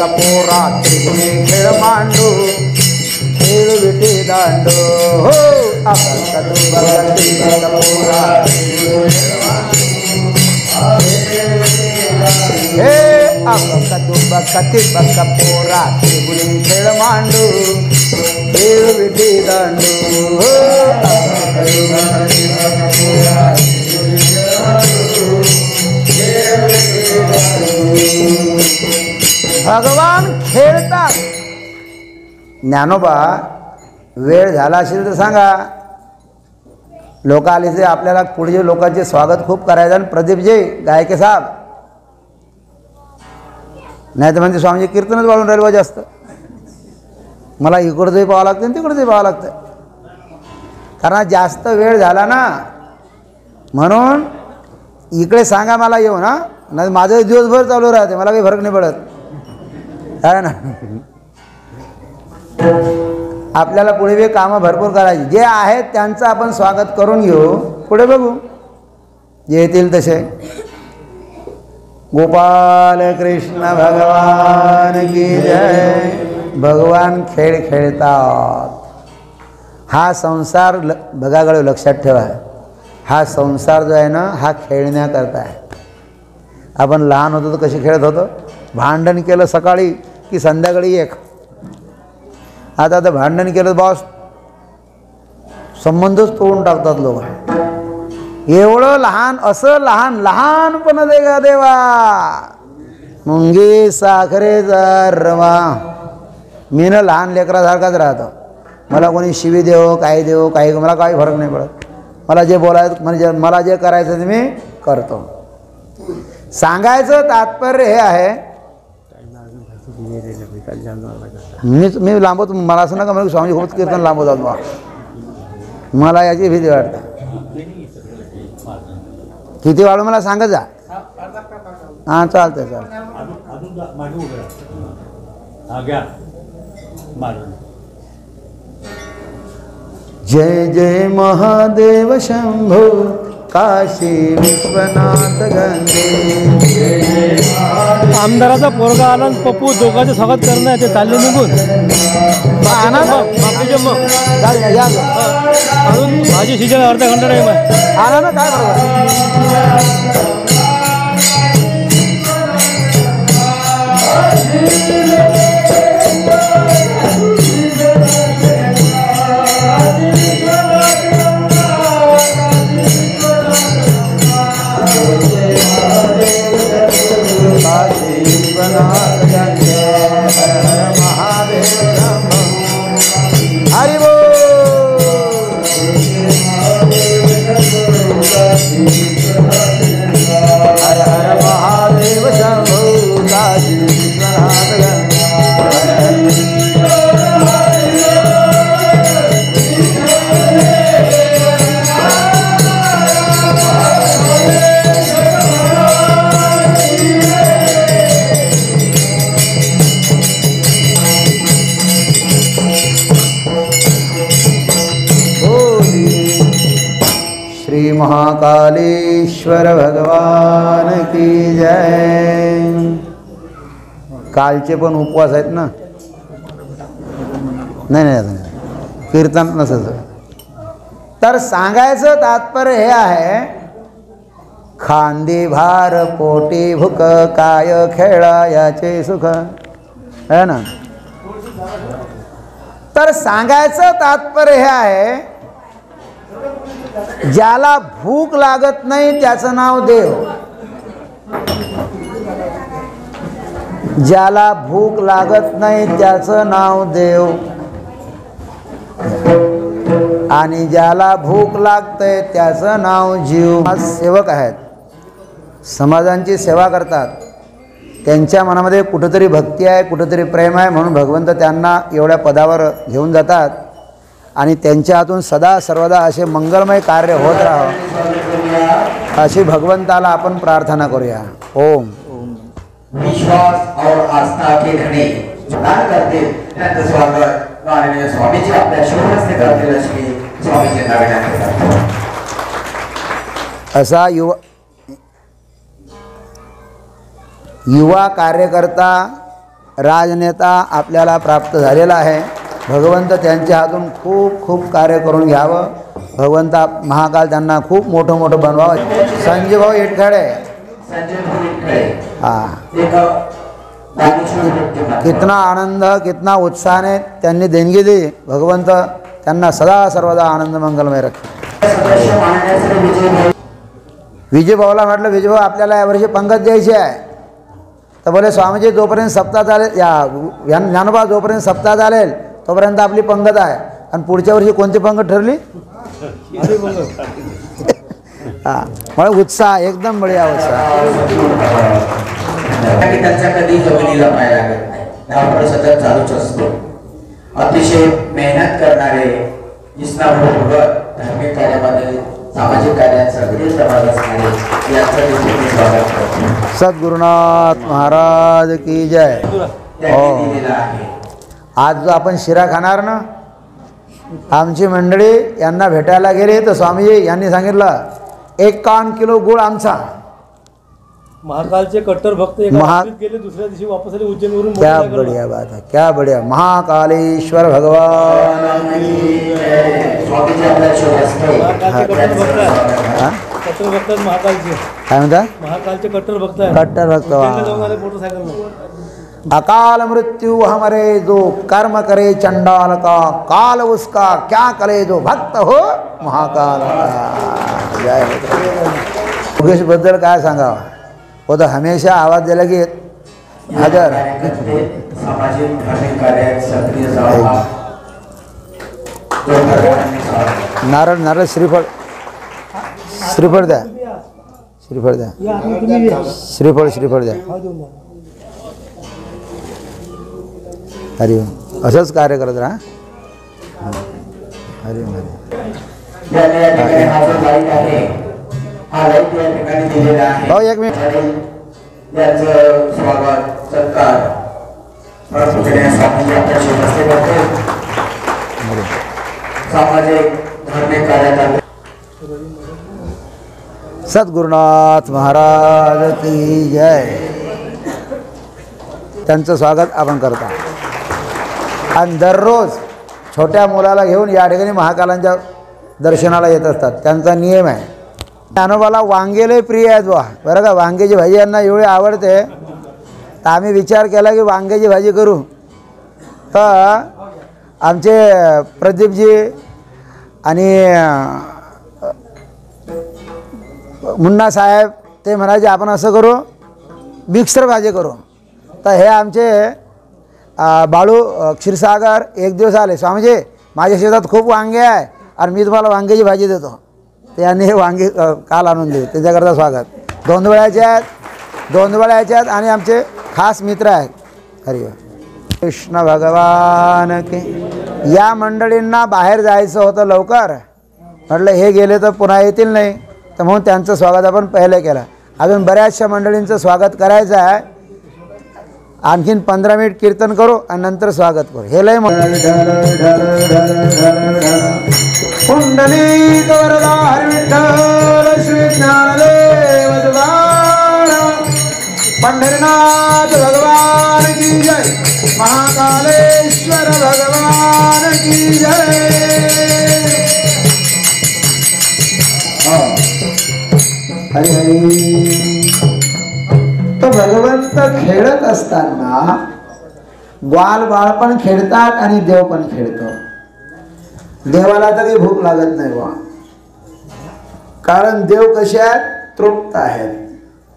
[SPEAKER 1] पोरा त्रिगुणी खेळ मांडू, खेळ विटी दांडू. हो पोरा हे पोरा त्रिगुणी खेळ मांडू, खेळ विटी दांडू. भगवान खेळतात. ज्ञानोबा वेळ झाला असेल तर सांगा. लोक आले ते आपल्याला पुढचे लोकांचे स्वागत खूप करायचं. आणि प्रदीपजी गायके साहेब, नाही तर म्हणजे स्वामीजी कीर्तनच वाढून राहिलं जास्त. मला इकडचंही पाहावं लागतं आणि तिकडचंही पाहावं लागतं, कारण जास्त वेळ झाला ना. म्हणून इकडे सांगा मला येऊ ना, नाही माझं दिवसभर चालू राहते, मला काही फरक नाही पडत, आहे ना. आपल्याला पुढे बी कामं भरपूर करायची. जे आहेत त्यांचं आपण स्वागत करून घेऊ, पुढे बघू जे येतील तसे. गोपाल कृष्ण भगवान की जय. भगवान खेळ खेळतात. हा संसार बघागळे लक्षात ठेवा. हा संसार जो आहे ना, हा खेळण्याकरता आहे. आपण लहान होतो तर कसे खेळत होतो, भांडण केलं सकाळी की संध्याकाळी एक. आता तर भांडण केलं बॉस संबंधच तोडून टाकतात लोक. एवढं लहान, असं लहान लहानपण दे गा देवा, मुंगी साखरेचा रवा. मी ना लहान लेकरासारखाच राहतो. मला कोणी शिवी देव काही देव काही, मला काही फरक नाही पडत. मला जे बोलायचं म्हणजे मला जे करायचं ते मी करतो. सांगायचं तात्पर्य हे आहे, मी लांबवतो. मला असं नका म्हणजे स्वामी खूप कीर्तन लांबवतात बा, मला याची भीती वाटते. किती वाढू मला सांगत जा. हां चालतंय चालतंय. जय जय महादेव शंभो, काशी विश्वनाथ गंगे.
[SPEAKER 3] आमदाराचा पोरगा आला, पप्पू दोघांचं स्वागत करणं ते चालले निघून.
[SPEAKER 1] आणा ना
[SPEAKER 3] अजून माझी शिजन अर्धा घंटा टाईम आहे.
[SPEAKER 1] आणा ना काय बरोबर. हरि बोल. हर हर महादेव शंभो, काशी विश्वनाथ गंगे. महाकालेश्वर भगवान की जय। कालचे पण उपवास आहेत ना? नाही कीर्तन नसायचं तर सांगायचं तात्पर्य हे आहे, खांदी भार पोटी भूक काय खेळायाचे सुख, है ना? तर सांगायचं तात्पर्य हे आहे, ज्याला भूक लागत नाही त्याचं नाव देव, ज्याला भूक लागत नाही त्याचं नाव देव, आणि ज्याला भूक लागते त्याचं नाव जीव। सेवक आहेत, समाजांची सेवा करतात, त्यांच्या मनामध्ये कुठेतरी भक्ती आहे, कुठेतरी प्रेम आहे, म्हणून भगवंत त्यांना एवढ्या पदावर घेऊन जातात आणि त्यांच्या हातून सदा सर्वदा असे मंगलमय कार्य होत राहावं अशी भगवंताला आपण प्रार्थना करूया। ओम।
[SPEAKER 4] विश्वास और आस्था के धनी दान करते त्यांचं स्वागत माननीय स्वामीजी आपल्या शुभहस्ते करतील अशी स्वामीजींना विनंती करतो।
[SPEAKER 1] असा युवा कार्यकर्ता राजनेता आपल्याला प्राप्त झालेला आहे। भगवंत त्यांच्या हातून खूप खूप कार्य करून घ्यावं, भगवंता महाकाल त्यांना खूप मोठं मोठं बनवावं। संजय भाऊ इटखडे, हाँ, कितना आनंद कितना उत्साह ने त्यांनी देणगी दी, भगवंत त्यांना सदा सर्वदा आनंद मंगलमय रखे। विजय भाऊला म्हटलं, विजय भाऊ आपल्याला यावर्षी पंगत द्यायची आहे, तर बोले स्वामीजी जोपर्यंत सप्ताह चालेल, या ज्ञानोबा जोपर्यंत सप्ताह चालेल तोपर्यंत आपली पंगत आहे, आणि पुढच्या वर्षी कोणती पंगत ठरली? हां, मला उत्साह एकदम बढिया उत्साह।
[SPEAKER 4] त्यांचा कधी जमिनीला पाय लागत नाही, धावपळ सतत चालूच असतो। अतिशय मेहनत करणारे धार्मिक कार्यामध्ये सामाजिक कार्यात सक्रिय सहभागी असणारे यांचं देखील स्वागत करतो।
[SPEAKER 1] सद्गुरुनाथ महाराज की जय। आज जो आपण शिरा खाणार ना, आमची मंडळी यांना भेटायला गेले तर स्वामीजी यांनी सांगितलं 51 किलो गुळ आमचा।
[SPEAKER 3] महाकालचे कट्टर भक्त गेले, दुसऱ्या दिवशी वापस आले उज्जैनवरून।
[SPEAKER 1] क्या बढ़िया बात है, क्या बढ़िया। महाकालेश्वर भगवान की जय।
[SPEAKER 3] कट्टर भक्त महाकालचे,
[SPEAKER 1] काय म्हणता?
[SPEAKER 3] महाकालचे कट्टर भक्त आहे,
[SPEAKER 1] कट्टर भक्त।
[SPEAKER 3] मोटरसायकल
[SPEAKER 1] अकाल मृत्यु हमारे जो कर्म करे चंडाल का, काल उसका क्या करे जो भक्त हो महाकाल का। जय मुकेश बद्दल काय सांगावं, वो तो हमेशा आवाज दिला की हजर।
[SPEAKER 4] सामाजिक धार्मिक कार्यात सक्रिय
[SPEAKER 1] नारळ नारळ श्रीफळ श्रीफळ द्या, श्रीफळ द्या, श्रीफळ श्रीफळ द्या। हरिओम। असंच कार्य करत राहा। हरिओम हरिओम। भाऊ एक मिनिट,
[SPEAKER 4] याचं स्वागत सत्कार सामाजिक धार्मिक कार्यात
[SPEAKER 1] सद्गुरुनाथ महाराज की जय। त्यांचं स्वागत आपण करता, आणि दररोज छोट्या मुलाला घेऊन या ठिकाणी महाकालांच्या दर्शनाला येत असतात, त्यांचा नियम आहे। ज्ञानोबाला वांगे लय प्रिय आहेत बा, बरं का। वांग्याची भाजी यांना एवढी आवडते, तर आम्ही विचार केला की वांग्याची भाजी करू, तर आमचे प्रदीपजी आणि मुन्ना साहेब ते म्हणायचे आपण असं करू, मिक्सर भाजी करू। तर हे आमचे बाळू क्षीरसागर एक दिवस आले, स्वामीजी माझ्या शेतात खूप वांगे आहे आणि मी तुम्हाला वांग्याची भाजी देतो। त्यांनी हे वांगे काल आणून दिले, त्याच्याकरता स्वागत। दोंदवळ्याचे आहेत, दोंदवळ्याचे आहेत आणि आमचे खास मित्र आहेत। हरिओम। कृष्ण भगवान के। या मंडळींना बाहेर जायचं होतं लवकर, म्हटलं हे गेले तर पुन्हा येतील नाही, तर म्हणून त्यांचं स्वागत आपण पहिले केलं। अजून बऱ्याचशा मंडळींचं स्वागत करायचं आहे, आणखीन 15 मिनिट कीर्तन करू आणि नंतर स्वागत करू। हे लय कुंडली विठ्ठल
[SPEAKER 2] जय। हरी हरी। तो भगवंत खेळत असताना बाल बाळ पण खेळतात आणि देव पण खेळतो. देवाला तर काही भूक लागत नाही बा, कारण देव कसे आहेत? तृप्त आहेत.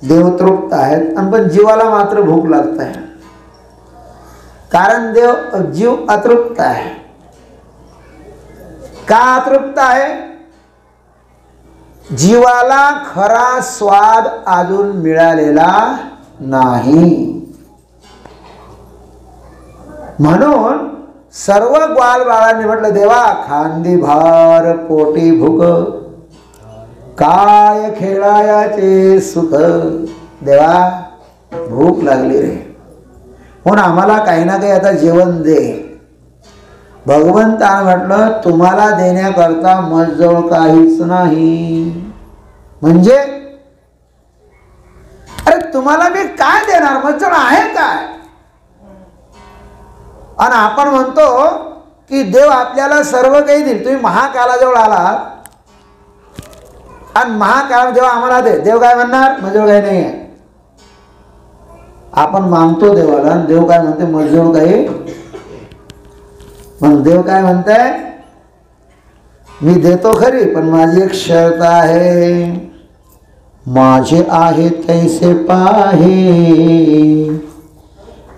[SPEAKER 2] देव तृप्त आहेत आणि पण जीवाला मात्र भूक लागत आहे, कारण जीव अतृप्त आहे. का अतृप्त आहे? जीवाला खरा स्वाद अजून मिळालेला नाही. म्हणून सर्व बालबाळांनी म्हटलं, देवा खांदी भार पोटी भूक, काय खेळायाचे सुख. देवा भूक लागली रे, म्हणून आम्हाला काही ना काही आता जेवण दे. भगवंताने म्हटलं, तुम्हाला देण्याकरता माझजवळ काहीच नाही. म्हणजे अरे तुम्हाला मी काय देणार, माझजवळ आहे काय? आणि आपण म्हणतो की देव आपल्याला सर्व काही देईल. तुम्ही महाकालाजवळ आलात आणि महाकाल जेव्हा आम्हाला दे, देव काय म्हणणार? माझजवळ काही नाही आहे. आपण मागतो देवाला, देव काय म्हणते? माझजवळ काही. मग देव काय म्हणताय? मी देतो खरी, पण माझी एक शर्त आहे. माझे आहे तैसे पाहे,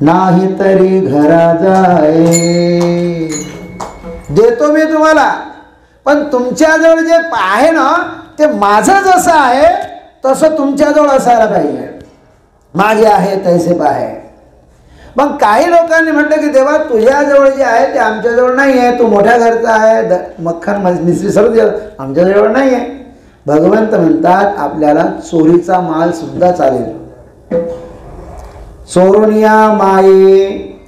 [SPEAKER 2] नाही तरी घरा जाय. देतो मी तुम्हाला, पण तुमच्याजवळ जे आहे ना, ते माझं जसं आहे तसं तुमच्याजवळ असायला पाहिजे. माझे आहे तैसे पाहे. मग काही लोकांनी म्हटलं की देवा तुझ्याजवळ जे आहे ते आमच्याजवळ नाही आहे. तू मोठ्या घरचा आहे, मक्खन मिश्री सर्व आमच्याजवळ नाही आहे. भगवंत म्हणतात आपल्याला चोरीचा माल सुद्धा चालेल. चोरून या माये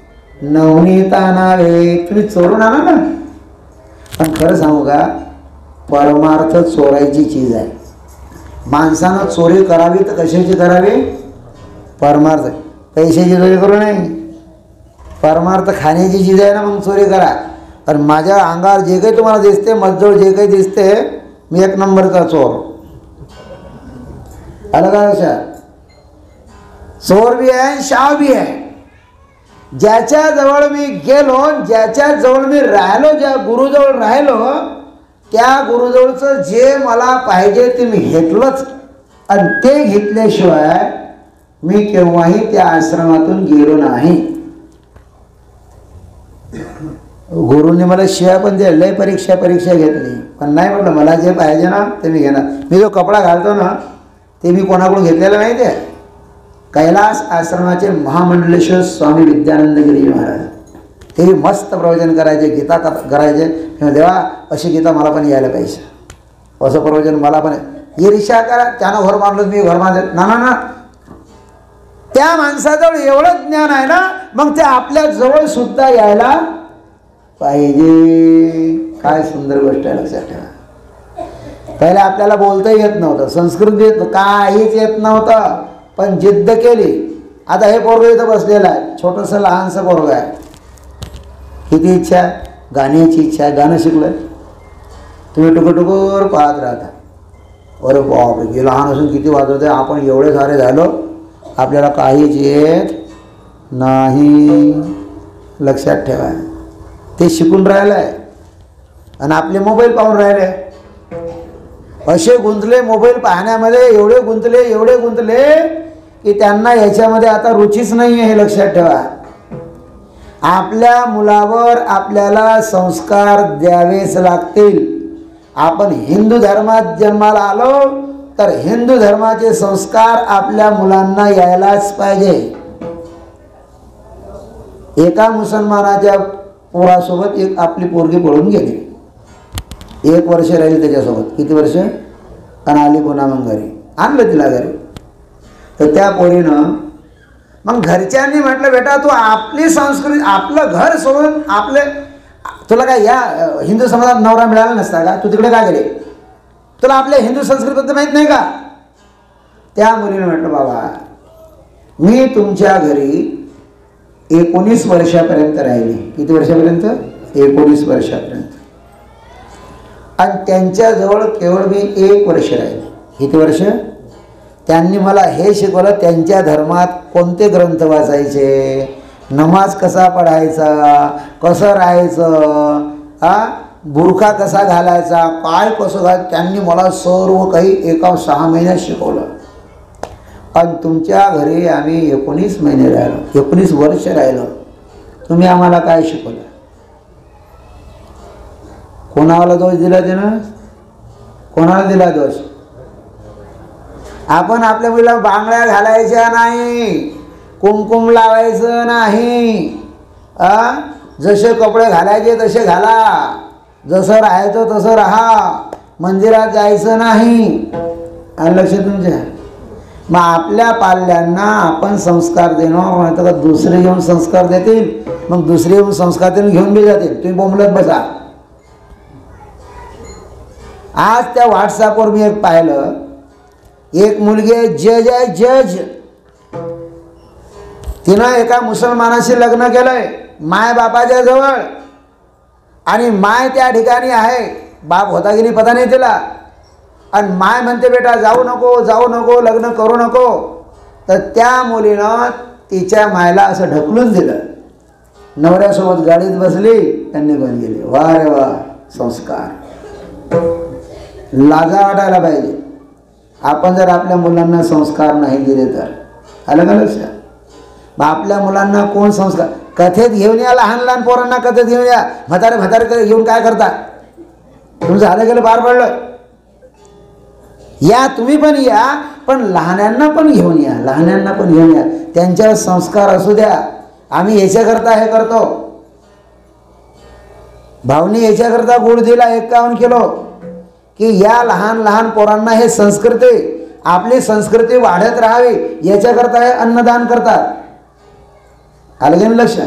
[SPEAKER 2] नवनीता नावे. तुम्ही चोरून आणा ना, पण खरं सांगू का, परमार्थ चोरायची चीज आहे. माणसानं चोरी करावी तर कशाची करावी? परमार्थ. पैशाची चोरी करू नये. परमार्थ खाण्याची चीज आहे ना, मग चोरी करा. आणि माझ्या अंगावर जे काही तुम्हाला दिसते, मजजवळ जे काही दिसते, मी एक नंबरचा चोर. आलं का लक्षात? चोर भी आहे, शाव भी आहे. ज्याच्या जवळ मी गेलो, ज्याच्या जवळ मी राहिलो, ज्या गुरुजवळ राहिलो, त्या गुरुजवळचं जे मला पाहिजे ते मी घेतलंच. आणि ते घेतल्याशिवाय मी केव्हाही त्या आश्रमातून गेलो नाही. गुरुने मला शिव्या पण दिल्या, लय परीक्षा घेतली, पण नाही म्हटलं मला जे पाहिजे ना ते मी घेणार. मी जो कपडा घालतो ना ते मी कोणाकडून घेतलेला माहिती आहे? कैलास आश्रमाचे महामंडलेश्वर स्वामी विद्यानंदगिरी महाराज. ते मस्त प्रवचन करायचे, गीता करायचे. देवा अशी गीता मला पण यायला पाहिजे, असं प्रवचन मला पण. ईर्ष्या करा, त्यानं घर मानलं मी घर मानले ना ना ना. त्या माणसाजवळ एवढं ज्ञान आहे ना, मग ते आपल्या जवळ सुद्धा यायला पाहिजे. काय सुंदर गोष्ट आहे, लक्षात ठेवा. पहिले आपल्याला बोलता येत नव्हतं, संस्कृत येत काहीच येत नव्हतं, पण जिद्द केली. आता हे पोरगं इथं बसलेलं आहे, छोटंसं लहानसं पोरगं आहे. किती इच्छा? गाण्याची इच्छा आहे. गाणं शिकलं तुम्ही टुकटुकूर पाहत राहता. अरे बापरे, हे लहान असून किती वाजवते. आपण एवढे सारे झालो, आपल्याला काहीच येत नाही. लक्षात ठेवा. ते शिकून राहिलं आहे आणि आपले मोबाईल पाहून राहिले. असे गुंतले मोबाईल पाहण्यामध्ये, एवढे गुंतले की त्यांना याच्यामध्ये आता रुचीच नाही आहे. हे लक्षात ठेवा. आपल्या मुलावर आपल्याला संस्कार द्यावेच लागतील. आपण हिंदू धर्मात जन्माला आलो तर हिंदू धर्माचे संस्कार आपल्या मुलांना यायलाच पाहिजे. एका मुसलमानाच्या पोरासोबत एक आपली पोरगी पळून गेली. 1 वर्ष राहिली त्याच्यासोबत. किती वर्ष? आणि आली पुन्हा मग घरी. आणलं तिला घरी. तर त्या पोरीनं मग घरच्यांनी म्हटलं, बेटा तू आपली संस्कृती, आपलं घर सोडून आपले, तुला काय या हिंदू समाजात नवरा मिळाला नसता का? तू तिकडे का गेले? तुला आपल्या हिंदू संस्कृतीबद्दल माहीत नाही का? त्या मुलीनं म्हटलं, बाबा मी तुमच्या घरी 19 वर्षापर्यंत राहिली. किती वर्षापर्यंत? 19 वर्षापर्यंत. आणि त्यांच्याजवळ केवळ मी 1 वर्ष राहिले. किती वर्ष? त्यांनी मला हे शिकवलं त्यांच्या धर्मात कोणते ग्रंथ वाचायचे, नमाज कसा पढायचा, कसं राहायचं, बुरखा कसा घालायचा, काय कसं त्यांनी मला सर्व काही एका 6 महिन्यात शिकवलं. आणि तुमच्या घरी आम्ही 19 महिने राहिलो, 19 वर्ष राहिलो. तुम्ही आम्हाला काय शिकवलं? कोणाला दोष दिला त्यानं? कोणाला दिला दोष? आपण आपल्या मुलीला बांगड्या घालायच्या नाही, कुंकुम लावायचं नाही, जसे कपडे घालायचे तसे घाला, जसं राहायचं तसं राहा, मंदिरात जायचं नाही. आणि लक्ष तुमच्या. मग आपल्या पाल्यांना आपण संस्कार देणार नाही तर दुसरे येऊन संस्कार देतील, मग दुसरे येऊन संस्कार देऊन घेऊन बी जातील. तुम्ही बोंबलत बसा. आज त्या व्हॉट्सअपवर मी एक पाहिलं, एक मुलगी जज आहे, जज. तिनं एका मुसलमानाशी लग्न केलंय माय बापाच्या जवळ, आणि माय त्या ठिकाणी आहे, बाप होता की नाही पता नाही तिला. आणि माय म्हणते बेटा जाऊ नको, जाऊ नको, लग्न करू नको. तर त्या मुलीनं तिच्या मायला असं ढकलून दिलं, नवऱ्यासोबत गाडीत बसली, त्यांनी बंद गेली. वा रे वा, संस्कार. लाजा वाटायला पाहिजे. आपण जर आपल्या मुलांना संस्कार नाही दिले तर. आलं का लक्षात? मग आपल्या मुलांना कोण संस्कार? कथेत घेऊन या, लहान लहान पोरांना कथेत घेऊन या. म्हातारे म्हातारे घेऊन काय करता? तुमचं झालं गेलं, पार पडलं. या तुम्ही पण या, पण लहानांना पण घेऊन या, लहानांना पण घेऊन या. त्यांच्यावर संस्कार असू द्या. आम्ही याच्याकरता हे करतो. भावनी याच्याकरता गुळ दिला 51 किलो, की या लहान लहान पोरांना हे संस्कृती, आपली संस्कृती वाढत राहावी याच्याकरता हे अन्नदान करतात. आलं की लक्ष?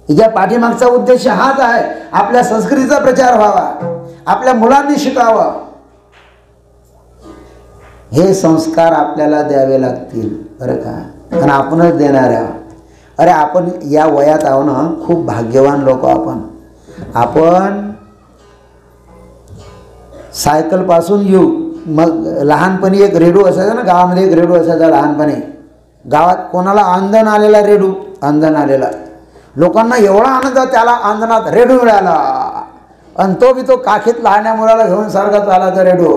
[SPEAKER 2] हिच्या पाठीमागचा उद्देश हाच आहे, आपल्या संस्कृतीचा प्रचार व्हावा, आपल्या मुलांनी शिकावं. हे संस्कार आपल्याला द्यावे लागतील बरं का, आणि आपणच देणार आहोत. अरे आपण या वयात आहो ना, खूप भाग्यवान लोक. आपण सायकलपासून येऊ. मग लहानपणी एक रेडू असायचा ना, गावामध्ये एक रेडू असायचा लहानपणी. गावात कोणाला अंधन आलेला रेडू, अंधन आलेला, लोकांना एवढा आनंद, त्याला अंधनात रेडू मिळाला. आणि तो बी तो काखीत लहान्या मुलाला घेऊन सारखा चालायचा रेडू,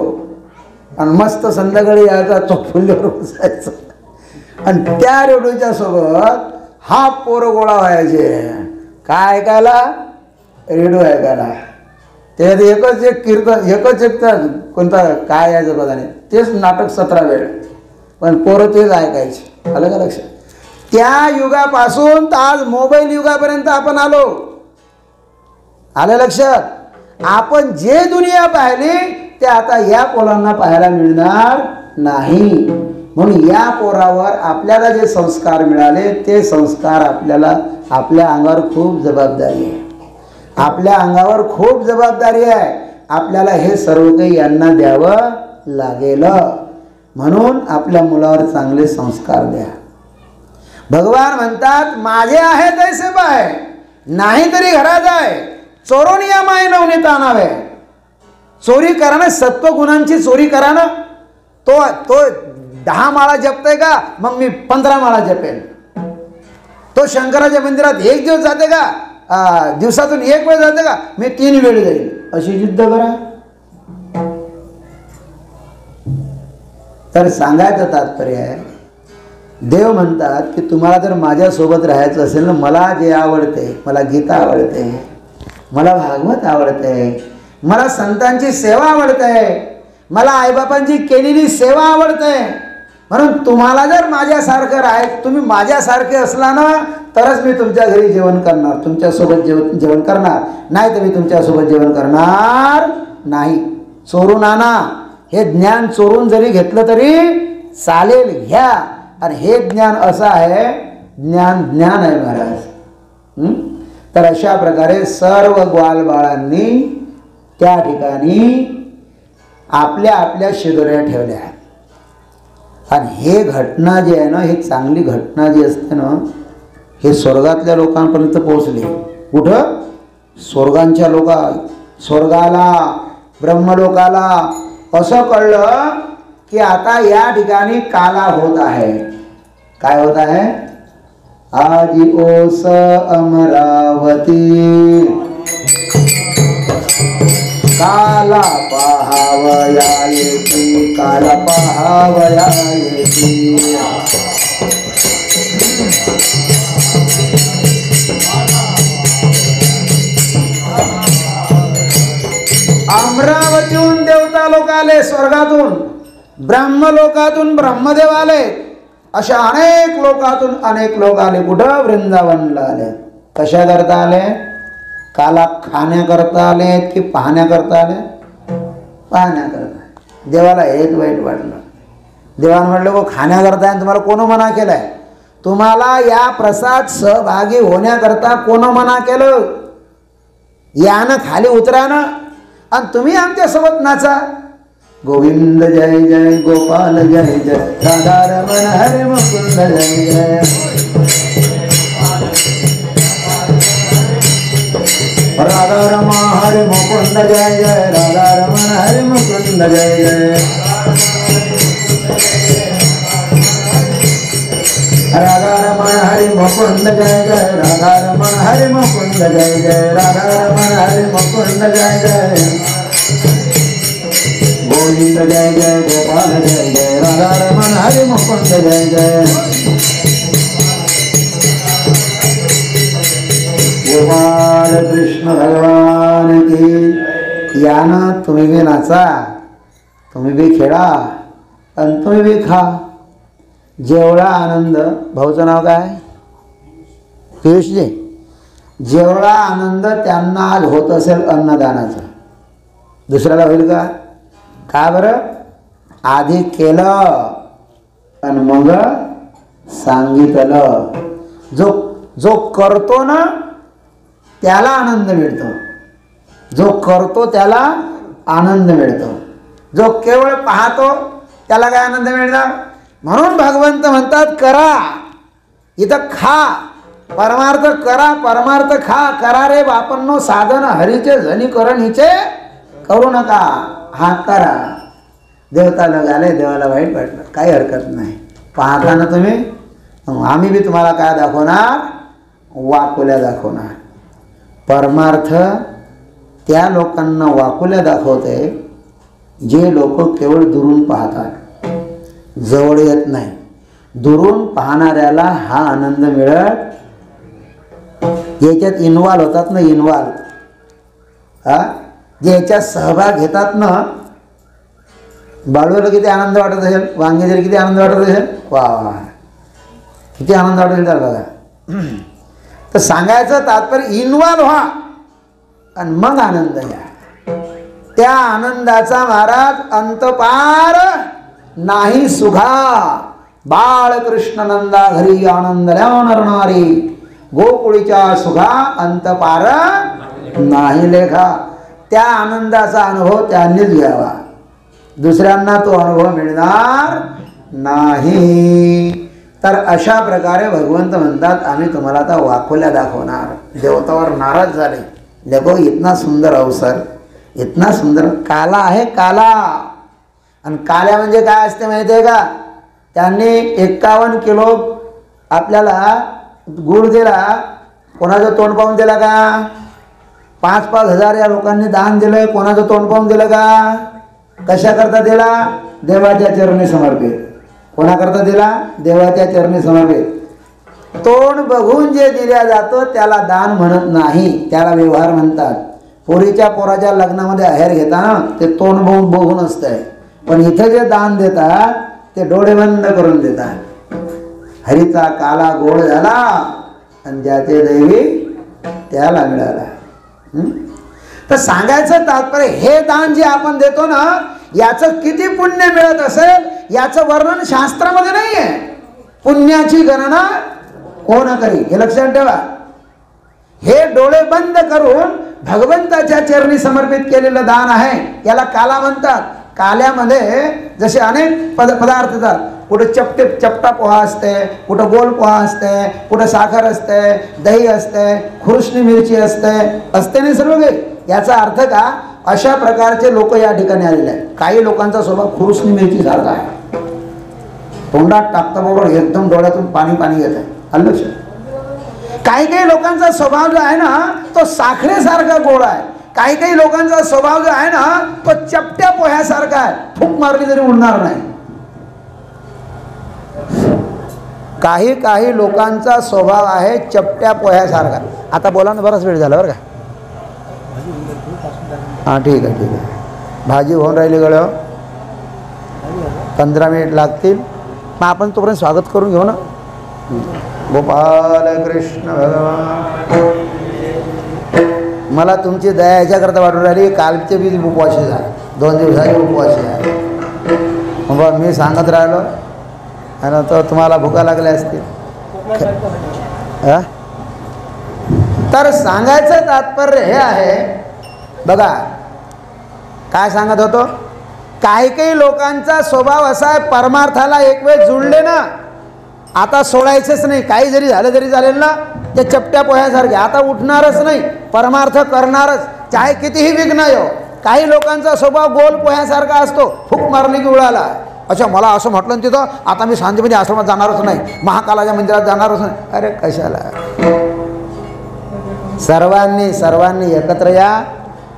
[SPEAKER 2] आणि मस्त संध्याकाळी यायचा, तो फुल्ल्यावर बसायचा. आणि त्या रेडूच्या सोबत हा पोरं गोळा व्हायचे. काय ऐकायला? रेडू ऐकायला. त्याच्यात एकच एक कीर्तन, एकच एक कोणता काय यायचं बघा नाही, तेच नाटक 17 वेळ, पण पोरं तेच ऐकायचे. आलं का लक्षात? त्या युगापासून तर आज मोबाईल युगापर्यंत आपण आलो. आलं लक्षात? आपण जे दुनिया पाहिली ते आता या पोरांना पाहायला मिळणार नाही. म्हणून या पोरावर आपल्याला जे संस्कार मिळाले ते संस्कार आपल्याला, आपल्या अंगावर खूप जबाबदारी आहे. आपल्या अंगावर खूप जबाबदारी आहे. आपल्याला हे सर्व काही यांना द्यावं लागेल. म्हणून आपल्या मुलावर चांगले संस्कार द्या. भगवान म्हणतात माझे आहे तैसे पाय, नाही तरी घरात आहे, चोरून या माय नवनीत आणावे. चोरी करानं, सत्वगुणांची चोरी करानं, तो 10 माळा जपतोय का, मग मी 15 माळा जपेन. तो शंकराच्या मंदिरात 1 दिवस जाते का, दिवसातून 1 वेळ जाते का, मी 3 वेळ जाईल. अशी जिद्द करा. तर सांगायचं तात्पर्य आहे, देव म्हणतात की तुम्हाला जर माझ्यासोबत राहायचं असेल ना, मला जे आवडते, मला गीता आवडते, मला भागवत आवडते, मला संतांची सेवा आवडते, मला आईबापांची केलेली सेवा आवडते. म्हणून तुम्हाला जर माझ्यासारखं राहायचं, तुम्ही माझ्यासारखे असला ना तरच मी तुमच्या घरी जेवण करणार, तुमच्यासोबत जेवण करणार, नाही तर मी तुमच्यासोबत जेवण करणार नाही. चोरून आणा. हे ज्ञान चोरून जरी घेतलं तरी चालेल, घ्या. आणि हे ज्ञान असं आहे, ज्ञान आहे महाराज. तर अशा प्रकारे सर्व ग्वालबाळांनी त्या ठिकाणी आपल्या आपल्या शिदोऱ्या ठेवल्या. आणि हे घटना जी आहे ना, ही चांगली घटना जी असते ना, हे स्वर्गातल्या लोकांपर्यंत पोहोचली. कुठं? स्वर्गांच्या स्वर्गाला, ब्रह्मलोकाला. असं कळलं की आता या ठिकाणी काला होत आहे. काय होत आहे? आजी ओस अमरावती काला पहावया येती, काला पहावया येती. अमरावतीहून देवता लोक आले, स्वर्गातून, ब्रह्मलोकातून ब्रह्मदेव आले, अशा अनेक लोकातून अनेक लोक आले. कुठं? वृंदावनला आले. कशा करता आले? काला खाण्याकरता आले की पाहण्याकरता आले? पाहण्याकरता. देवाला हेच वाईट वाटलं. देवानं म्हटलं गो खाण्याकरता आहे, तुम्हाला कोण मना केलाय? तुम्हाला या प्रसाद सहभागी होण्याकरता कोण मना केलं? यानं खाली उतरा ना आणि तुम्ही आमच्यासोबत नाचा. गोविंद जय जय, गोपाल जय जय, राधा रमण हरे मुकुंद जय जय. राधा रमा हरे मुकुंद जय जय, राधा रमण हरे मुकुंद जय जय. राधा रमण हरे मुकुंद जय जय, राधा रमण हरे मुकुंद जय जय, राधा रमण हरे मुकुंद जय जय. गोविंद जय जय, गोपाल जय जय, राधा रमण हरे मुकुंद जय जय. गोपाल कृष्ण भगवान की. यानं तुम्ही बी नाचा, तुम्ही बी खेळा आणि तुम्ही बी खा. जेवढा आनंद, भाऊचं नाव काय? पियुषजी. जेवढा आनंद त्यांना आज होत असेल अन्नदानाचा, दुसऱ्याला होईल का? का बरं? आधी केलं आणि मग सांगितलं. जो करतो ना त्याला आनंद मिळतो, जो करतो त्याला आनंद मिळतो. जो केवळ पाहतो त्याला काय आनंद मिळणार? म्हणून भगवंत म्हणतात करा, इथं खा. परमार्थ करा, परमार्थ खा. करा रे बापन्नो साधन हरीचे जनी करण हिचे करू नका. हा करा. देवताला झाले, देवाला वाईट वाटलं, काही हरकत नाही. पाहताना तुम्ही, आम्ही बी तुम्हाला काय दाखवणार? वाकुल्या दाखवणार. परमार्थ त्या लोकांना वाकुल्या दाखवते जे लोक केवळ दुरून पाहतात, जवळ येत नाही. दुरून पाहणाऱ्याला हा आनंद मिळत. याच्यात इन्व्हॉल्व होतात ना, इन्व्हॉल्व, जे याच्यात सहभाग घेतात ना. बाळूला किती आनंद वाटत असेल, वांगेजरी किती आनंद वाटत असेल, वा वा किती आनंद वाटत असेल त्याला बघा. तर सांगायचं तात्पर्य इन्व्हॉल्व व्हा आणि मग आनंद घ्या. त्या आनंदाचा महाराज अंतपार नाही सुघा. बाळकृष्ण नंदा घरी आनंद नरणारी, गोकुळीच्या सुघा अंतपार नाही लेखा. त्या आनंदाचा अनुभव त्यांनीच घ्यावा, दुसऱ्यांना तो अनुभव मिळणार नाही. तर अशा प्रकारे भगवंत म्हणतात आम्ही तुम्हाला आता वाकुल्या दाखवणार. देवतावर नाराज झाले. देखो इतना सुंदर अवसर, इतना सुंदर. काला आहे काला. आणि काल्या म्हणजे काय असते माहिती आहे का? त्यांनी 51 किलो आपल्याला गुळ दिला. कोणाचं तोंड पाहून दिला का? 5-5 हजार या लोकांनी दान दिलं. कोणाचं तोंड पाहून दिलं का? कशाकरता दिला? देवाच्या चरणी समर्पित. कोणाकरता दिला? देवाच्या चरणी समर्पित. तोंड बघून जे दिल्या जातं त्याला दान म्हणत नाही, त्याला व्यवहार म्हणतात. पोराच्या लग्नामध्ये आहेर घेताना ते तोंड बघून असतंय, पण इथं जे दान देतात ते डोळे बंद करून देतात. हरीचा काला गोड झाला आणि ज्याचे दैवी त्याला मिळाला. तर सांगायचं तात्पर्य हे दान जे आपण देतो ना, याचं किती पुण्य मिळत असेल याचं वर्णन शास्त्रामध्ये नाही आहे. पुण्याची गणना कोण करी, हे लक्षात ठेवा. हे डोळे बंद करून भगवंताच्या चरणी समर्पित केलेलं दान आहे, याला काला म्हणतात. काल्यामध्ये जसे अनेक पदार्थ येतात. कुठं चपटा पोहा असते, कुठं गोल पोहा असते, कुठं साखर असते, दही असते, खुरुसणी मिरची असते नाही सर्व काही. याचा अर्थ का, अशा प्रकारचे लोक या ठिकाणी आलेले आहेत. काही लोकांचा स्वभाव खुरुसणी मिरची सारखा आहे, तोंडात टाकता बरोबर एकदम डोळ्यातून पाणी येत आहे. आलं लक्षात. काही लोकांचा स्वभाव जो आहे ना तो साखरेसारखा गोड आहे. काही लोकांचा स्वभाव जो आहे ना तो चपट्या पोह्यासारखा आहे, फूक मारली तरी उडणार नाही. काही लोकांचा स्वभाव आहे चपट्या पोह्यासारखा. आता बोला ना, बराच वेळ झाला बरं का. हां ठीक आहे. भाजी होऊन राहिली गड्या, 15 मिनिट लागतील. मग आपण तोपर्यंत स्वागत करून घेऊ ना. गोपाल कृष्ण भगवान. मला तुमची दया याच्याकरता वाटून राहिली, कालचे बी उपवासी झाले, 2 दिवसाचे उपवासी आहे. मग मी सांगत राहिलो आणि तो तुम्हाला भुका लागल्या असतील. तर सांगायचं तात्पर्य हे आहे बघा, काय सांगत होतो. काही लोकांचा स्वभाव असा आहे, परमार्थाला एक वेळ जुळले ना आता सोडायचंच नाही. काही जरी झालं तरी चालेल ना, ते चपट्या पोह्यासारखे आता उठणारच नाही, परमार्थ करणारच, चाहे कितीही विघ्न येऊ. काही लोकांचा स्वभाव गोल पोह्यासारखा असतो, फूक मारली की उडाला. अच्छा, मला असं म्हटलं ना तिथं, आता मी सांजेमध्ये आश्रमात जाणारच नाही, महाकालाच्या मंदिरात जाणारच नाही. अरे कशाला. सर्वांनी एकत्र या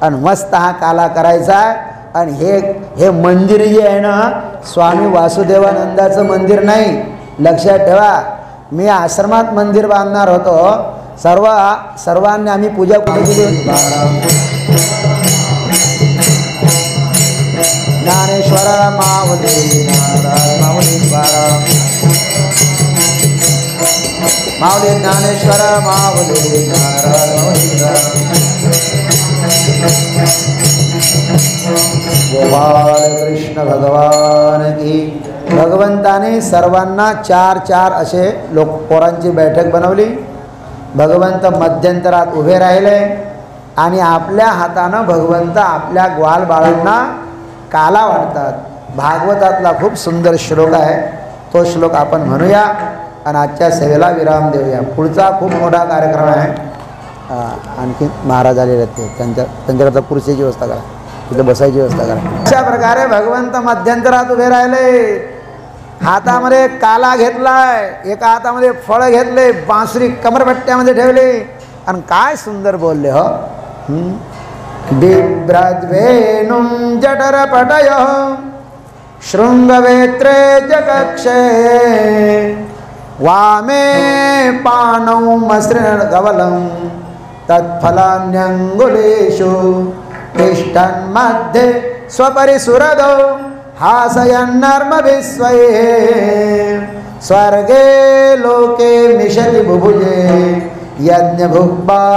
[SPEAKER 2] आणि मस्त हा काला करायचा. आणि हे मंदिर जे आहे ना, स्वामी वासुदेवानंदाचं मंदिर नाही, लक्षात ठेवा. मी आश्रमात मंदिर बांधणार होतो. सर्वांनी आम्ही पूजा कुठे केली होती. ज्ञानेश्वर माऊली माऊली ज्ञानेश्वर माऊली गोपाल कृष्ण भगवान की. भगवंताने सर्वांना 4 असे पोरांची बैठक बनवली. भगवंत मध्यंतरात उभे राहिले आणि आपल्या हातानं भगवंत आपल्या ग्वाल बाळांना काला वाटतात. भागवतातला खूप सुंदर श्लोक आहे, तो श्लोक आपण म्हणूया आणि आजच्या सेवेला विराम देऊया. पुढचा खूप मोठा कार्यक्रम आहे. आणखी महाराज आलेले आहेत, त्यांच्याकरता खुर्चीची व्यवस्था करा, तिथे बसायची व्यवस्था करा. अशा प्रकारे भगवंत मध्यंतरात उभे राहिले. हातामध्ये काला घेतलाय, एका हातामध्ये फळ घेतले, बांसुरी कमरपट्ट्यामध्ये ठेवले आणि काय सुंदर बोलले हो. बिभ्रद्वेणुं जठरपटयः शृंगवेत्रे च कक्षे वामे पानौ मसृणगवलं तत्फलान्यंगुलेषु तिष्ठन्मध्ये स्वपरिसुरदो हासयन्नर्मभिस्वये स्वर्गे लोके मिशति बुभुजे यज्ञभुक्बालकेली.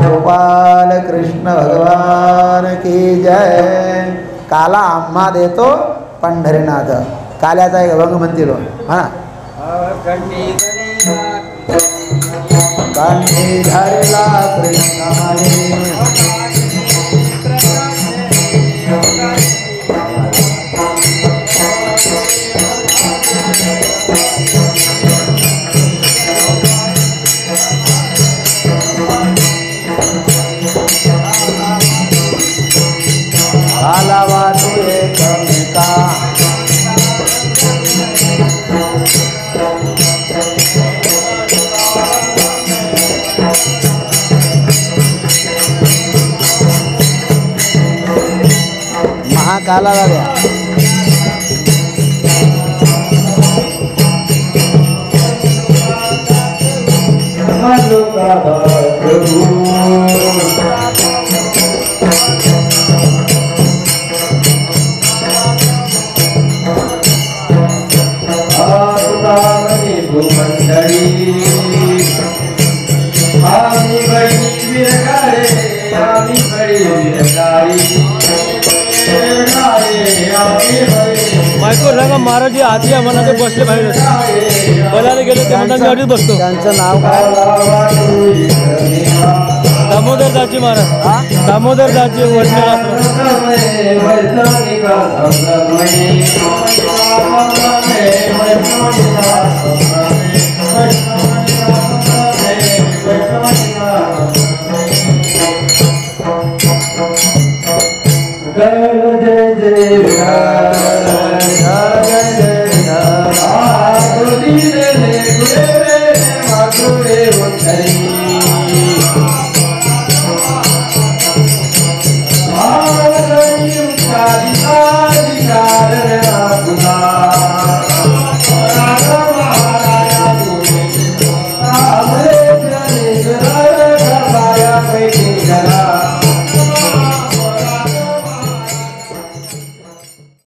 [SPEAKER 2] गोपाल कृष्ण भगवान की जय. काला आम्हा देतो पंढरीनाथ. काल्याचा एक अभंग म्हणतील हा. कंठी धरला कृष्ण म्हणे आला वाटू एकमेका. महाकालाला द्या.
[SPEAKER 3] मायको सांगा महाराज जी आधी आम्हाला ते बसले बाहेर बोलायला गेलो ते म्हणतात मी आधीच बसतो.
[SPEAKER 2] त्यांचं नाव काय.
[SPEAKER 3] दामोदरदासजी महाराज दामोदरदासजी वडनेर
[SPEAKER 1] जय